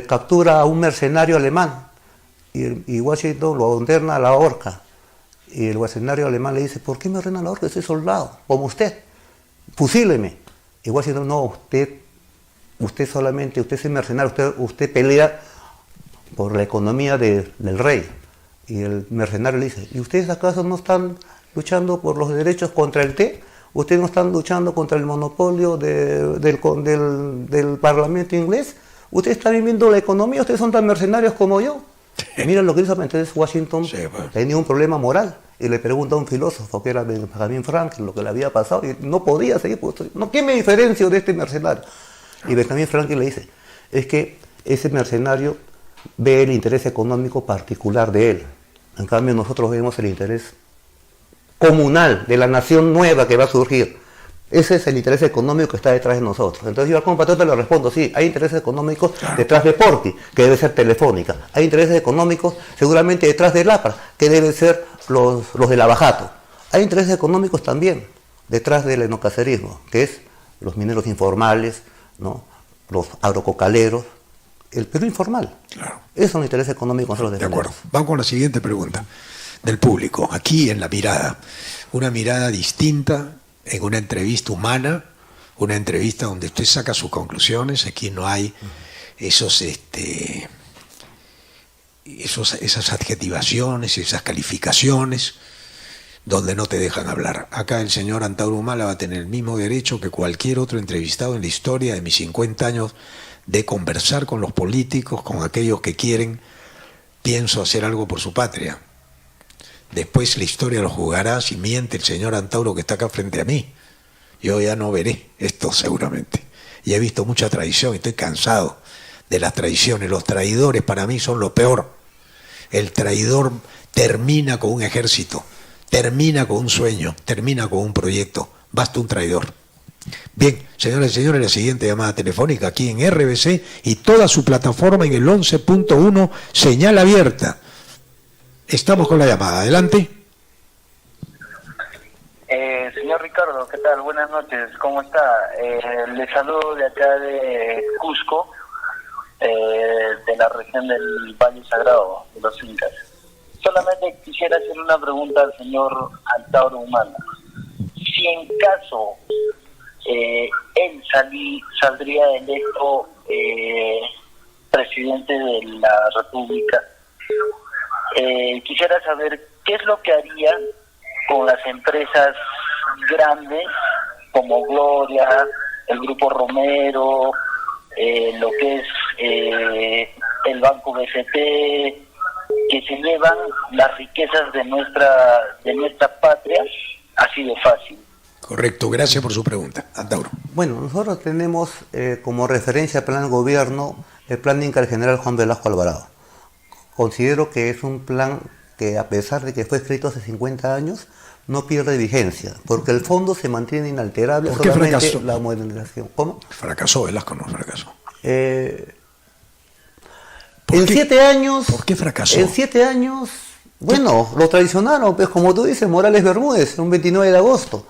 captura a un mercenario alemán y Washington lo ordena a la horca. Y el mercenario alemán le dice, ¿por qué me ordena a la horca? Soy soldado, como usted, fusíleme. Y Washington, no, usted solamente, usted es mercenario, usted pelea por la economía del rey. Y el mercenario le dice, ¿y ustedes acaso no están luchando por los derechos contra el té? ¿Ustedes no están luchando contra el monopolio del Parlamento inglés? ¿Ustedes están viviendo la economía? ¿Ustedes son tan mercenarios como yo? Y mira lo que hizo. Entonces Washington tenía un problema moral. Y le pregunta a un filósofo que era Benjamin Franklin lo que le había pasado. Y no podía seguir. No, ¿qué me diferencio de este mercenario? Y Benjamin Franklin le dice, es que ese mercenario ve el interés económico particular de él. En cambio, nosotros vemos el interés comunal de la nación nueva que va a surgir. Ese es el interés económico que está detrás de nosotros. Entonces yo al compatriota le respondo, sí, hay intereses económicos detrás de Porky, que debe ser Telefónica. Hay intereses económicos seguramente detrás de Lapra, que deben ser los de Lavajato. Hay intereses económicos también detrás del etnocacerismo, que es los mineros informales, ¿no? Los agrococaleros, el Perú informal. Claro. Esos son intereses económicos nosotros defendemos. De acuerdo. Vamos con la siguiente pregunta del público. Aquí en La Mirada, una mirada distinta, en una entrevista humana, una entrevista donde usted saca sus conclusiones. Aquí no hay esas adjetivaciones, esas calificaciones. donde no te dejan hablar. Acá el señor Antauro Humala va a tener el mismo derecho que cualquier otro entrevistado en la historia de mis 50 años de conversar con los políticos, con aquellos que quieren, pienso hacer algo por su patria. Después la historia lo juzgará si miente el señor Antauro que está acá frente a mí. Yo ya no veré esto seguramente. Y he visto mucha traición y estoy cansado de las traiciones. Los traidores para mí son lo peor. El traidor termina con un ejército, termina con un sueño, termina con un proyecto. Basta un traidor. Bien, señoras y señores, la siguiente llamada telefónica aquí en RBC y toda su plataforma en el 11.1, señal abierta. Estamos con la llamada. Adelante. Señor Ricardo, ¿qué tal? Buenas noches, ¿cómo está? Le saludo de acá de Cusco, de la región del Valle Sagrado, de los Incas. Solamente quisiera hacer una pregunta al señor Antauro Humala. Si en caso él saldría electo presidente de la República, quisiera saber qué es lo que haría con las empresas grandes como Gloria, el Grupo Romero, lo que es el Banco BCP, que se llevan las riquezas de nuestra patria así de fácil. Correcto, gracias por su pregunta, Antauro. Bueno, nosotros tenemos como referencia al plan de gobierno el plan Inca del general Juan Velasco Alvarado. Considero que es un plan que, a pesar de que fue escrito hace 50 años, no pierde vigencia, porque el fondo se mantiene inalterable. ¿Por qué solamente fracasó? La modernización. ¿Cómo? Fracasó, Velasco no fracasó. En qué? 7 años... ¿Por qué fracasó? En 7 años, bueno, lo traicionaron, pues como tú dices, Morales Bermúdez, un 29 de agosto,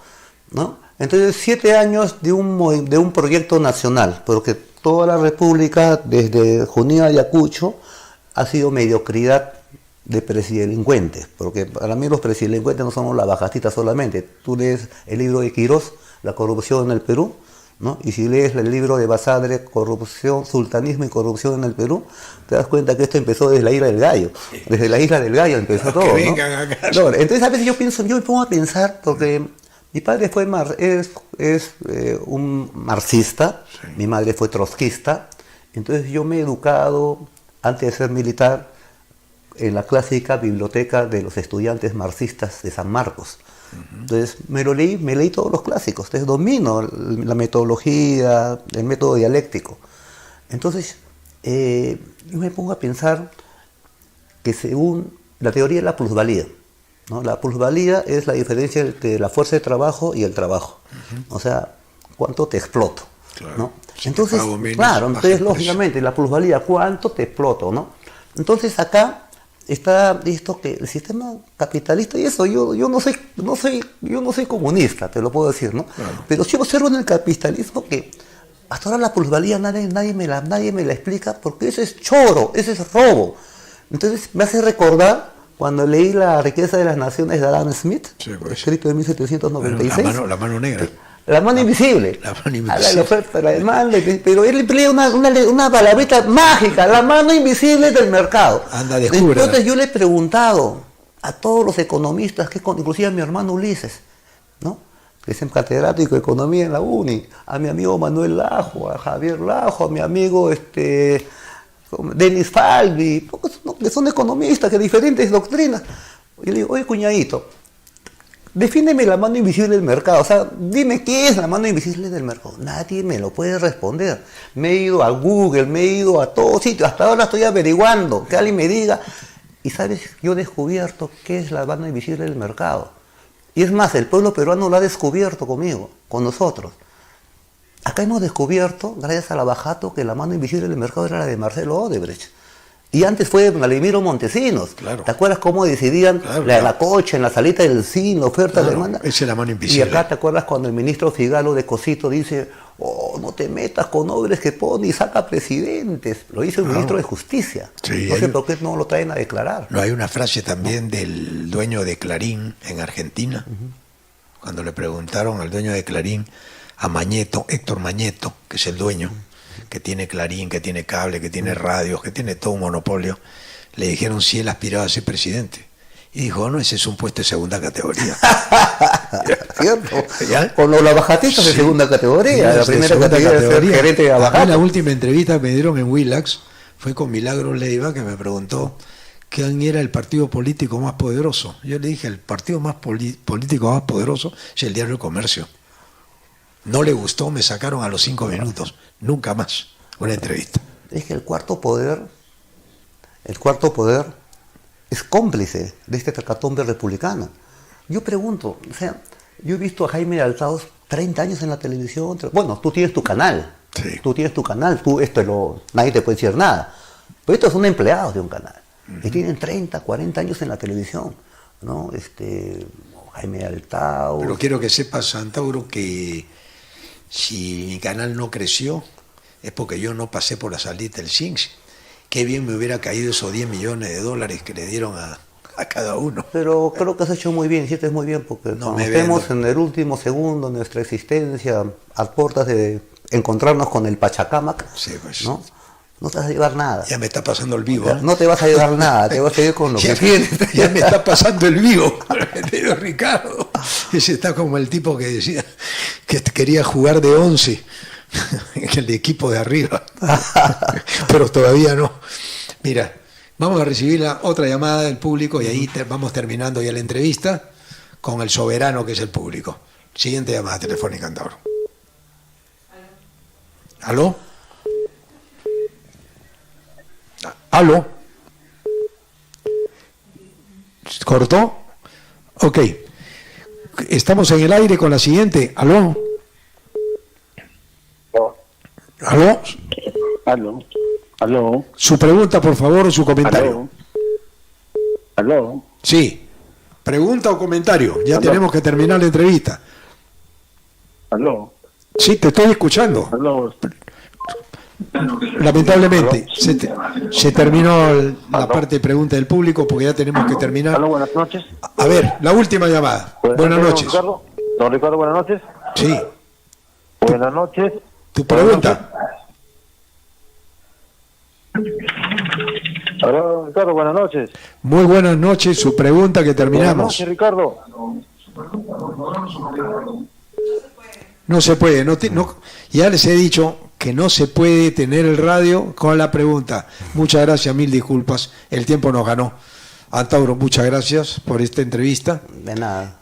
¿no? Entonces 7 años de un proyecto nacional, porque toda la República, desde Junín a Ayacucho, ha sido mediocridad de presidelincuentes, porque para mí los presidelincuentes no somos la bajastita solamente. Tú lees el libro de Quirós, La corrupción en el Perú, ¿no? Y si lees el libro de Basadre, Corrupción, Sultanismo y Corrupción en el Perú, te das cuenta que esto empezó desde la Isla del Gallo. Desde la Isla del Gallo empezó todo, Que ¿no? vengan acá. No, entonces a veces yo me pongo a pensar, porque mi padre fue un marxista, sí. Mi madre fue trotskista, entonces yo me he educado, antes de ser militar, en la clásica biblioteca de los estudiantes marxistas de San Marcos. Entonces me leí todos los clásicos, entonces domino la metodología, el método dialéctico. Entonces yo me pongo a pensar que según la teoría de la plusvalía, ¿no? La plusvalía es la diferencia entre la fuerza de trabajo y el trabajo. O sea, cuánto te exploto, claro. ¿No? Si entonces, claro, entonces lógicamente la plusvalía, cuánto te exploto, ¿no? Entonces acá está esto que el sistema capitalista, y eso yo no soy comunista, te lo puedo decir, ¿no? Claro. Pero sí observo en el capitalismo que hasta ahora la plusvalía nadie me la explica, porque eso es choro, eso es robo. Entonces me hace recordar cuando leí La riqueza de las naciones de Adam Smith, sí, pues, escrito en 1796. La mano negra. La mano invisible. La mano invisible. La oferta, la demanda, pero él emplea una palabrita mágica, la mano invisible del mercado. Anda, descubre. Entonces yo le he preguntado a todos los economistas, inclusive a mi hermano Ulises, ¿no? Que es catedrático de economía en la UNI, a mi amigo Manuel Lajo, a Javier Lajo, a mi amigo Denis Falvi, que son economistas, que diferentes doctrinas. Y le digo, oye, cuñadito, defíneme la mano invisible del mercado, o sea, dime qué es la mano invisible del mercado. Nadie me lo puede responder. Me he ido a Google, me he ido a todos sitios, hasta ahora estoy averiguando, que alguien me diga. Y sabes, yo he descubierto qué es la mano invisible del mercado. Y es más, el pueblo peruano lo ha descubierto conmigo, con nosotros. Acá hemos descubierto, gracias a la Bajato, que la mano invisible del mercado era la de Marcelo Odebrecht. Y antes fue Vladimiro Montesinos. Claro. ¿Te acuerdas cómo decidían la coche en la salita del CIN, la oferta de demanda? Esa es la mano invisible. Y acá te acuerdas cuando el ministro Figalo de Cosito dice, oh, no te metas con Odebrecht que pone y saca presidentes. Lo dice el ministro de Justicia. Sí, no sé por qué no lo traen a declarar. No, hay una frase también del dueño de Clarín en Argentina, cuando le preguntaron al dueño de Clarín, a Mañeto, Héctor Mañeto, que es el dueño, que tiene Clarín, que tiene cable, que tiene radios, que tiene todo un monopolio, le dijeron si él aspiraba a ser presidente. Y dijo, no, ese es un puesto de segunda categoría. ¿Cierto? ¿Ya? Con los abajatistas de segunda categoría. Sí, La de primera segunda categoría es ser gerente de A mí abajato. la última entrevista que me dieron en Willax fue con Milagro Leiva, que me preguntó quién era el partido político más poderoso. Yo le dije, el partido más político más poderoso es el Diario del Comercio. No le gustó, me sacaron a los 5 minutos. Nunca más una entrevista. Es que el cuarto poder es cómplice de este tracatombe republicano. Yo pregunto, o sea, yo he visto a Jaime Altaos 30 años en la televisión. Bueno, tú tienes tu canal. Sí. Tú tienes tu canal, nadie te puede decir nada. Pero estos son empleados de un canal. Y tienen 30, 40 años en la televisión, ¿no? Jaime Altaos. Pero quiero que sepas, Antauro, que si mi canal no creció es porque yo no pasé por la salida del SINX. Qué bien me hubiera caído esos 10 millones de dólares que le dieron a cada uno. Pero creo que has hecho muy bien, hiciste muy bien, porque No cuando me estemos vendo. en el último segundo de nuestra existencia, a puertas de encontrarnos con el Pachacámac, Sí, pues. ¿no? No te vas a llevar nada. Ya me está pasando el vivo. ¿Eh? No te vas a llevar nada, te vas a ir con lo que tienes. Ya me está pasando el vivo, te digo, Ricardo. Ese está como el tipo que decía que quería jugar de 11, el equipo de arriba, pero todavía no. Mira, vamos a recibir la otra llamada del público y ahí vamos terminando ya la entrevista con el soberano que es el público. Siguiente llamada telefónica, Antauro. ¿Aló? ¿Aló? ¿Cortó? Ok. Estamos en el aire con la siguiente. ¿Aló? ¿Aló? Aló, aló, Su pregunta, por favor, o su comentario. aló, aló, Sí. Pregunta o comentario. Ya Aló. tenemos que terminar la entrevista. aló, Sí, te estoy escuchando. aló. Lamentablemente, se terminó la parte de pregunta del público porque ya tenemos que terminar. Aló, buenas noches. A ver, la última llamada. Buenas Don noches. Ricardo. Don Ricardo, buenas noches. Sí. Buenas noches. Tu pregunta. Aló, don Ricardo, buenas noches. Muy buenas noches. Su pregunta que Buenas terminamos. noches, Ricardo. No se puede. Ya les he dicho que no se puede tener el radio con la pregunta. Muchas gracias, mil disculpas. El tiempo nos ganó. Antauro, muchas gracias por esta entrevista. De nada.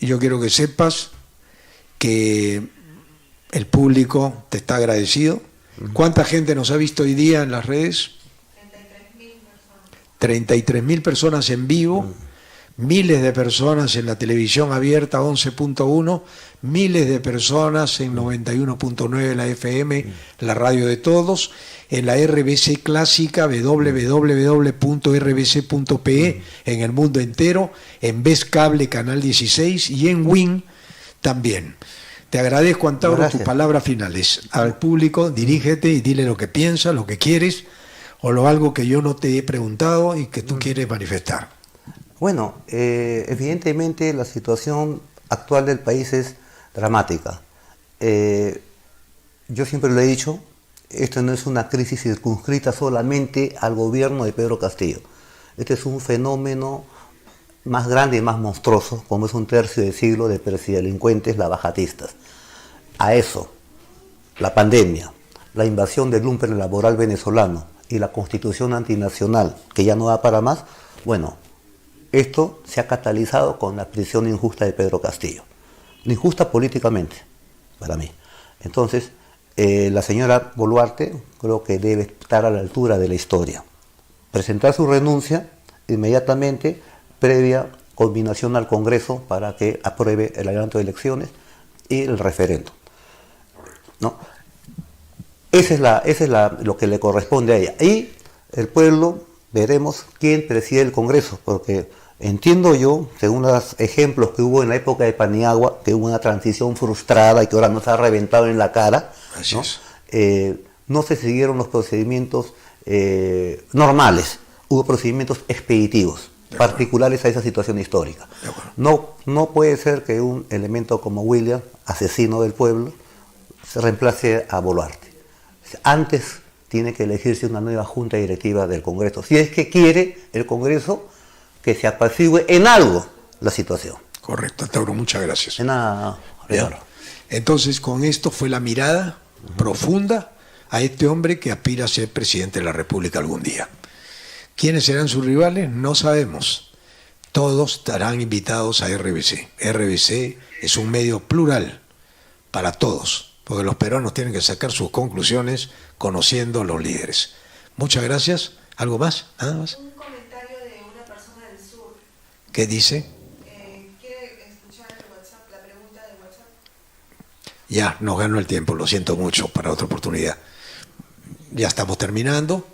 Yo quiero que sepas que el público te está agradecido. ¿Cuánta gente nos ha visto hoy día en las redes? 33.000 personas en vivo, miles de personas en la televisión abierta 11.1, miles de personas en 91.9 la FM, la radio de todos, en la RBC clásica www.rbc.pe en el mundo entero, en Vez Cable Canal 16 y en WIN también. Te agradezco, Antauro, tus Gracias. palabras finales. Al público, dirígete y dile lo que piensas, lo que quieres, o algo que yo no te he preguntado y que tú quieres manifestar. Bueno, evidentemente la situación actual del país es dramática. Yo siempre lo he dicho, esto no es una crisis circunscrita solamente al gobierno de Pedro Castillo. Este es un fenómeno más grande y más monstruoso, como es un tercio de siglo de presidelincuentes lavajatistas. A eso, la pandemia, la invasión del lumpen laboral venezolano y la constitución antinacional, que ya no da para más, bueno, esto se ha catalizado con la prisión injusta de Pedro Castillo. Injusta políticamente, para mí. Entonces, la señora Boluarte creo que debe estar a la altura de la historia. Presentar su renuncia inmediatamente, previa combinación al Congreso para que apruebe el adelanto de elecciones y el referéndum, ¿no? Esa es lo que le corresponde a ella. Y el pueblo, veremos quién preside el Congreso, porque entiendo yo, según los ejemplos que hubo en la época de Paniagua, que hubo una transición frustrada y que ahora nos ha reventado en la cara, Así ¿no? es. No se siguieron los procedimientos normales, hubo procedimientos expeditivos, particulares a esa situación histórica. No puede ser que un elemento como William, asesino del pueblo, se reemplace a Boluarte. Antes tiene que elegirse una nueva junta directiva del Congreso. Si es que quiere el Congreso que se apacigüe en algo la situación. Correcto, Antauro, muchas gracias. En nada, Bien. Ricardo. Entonces, con esto fue la mirada profunda a este hombre que aspira a ser presidente de la República algún día. ¿Quiénes serán sus rivales? No sabemos. Todos estarán invitados a RBC. RBC es un medio plural para todos, porque los peruanos tienen que sacar sus conclusiones conociendo a los líderes. Muchas gracias. ¿Algo más? ¿Nada más? Un comentario de una persona del sur. ¿Qué dice? ¿Quiere escuchar el WhatsApp, la pregunta de WhatsApp? Ya, nos ganó el tiempo, lo siento mucho, para otra oportunidad. Ya estamos terminando.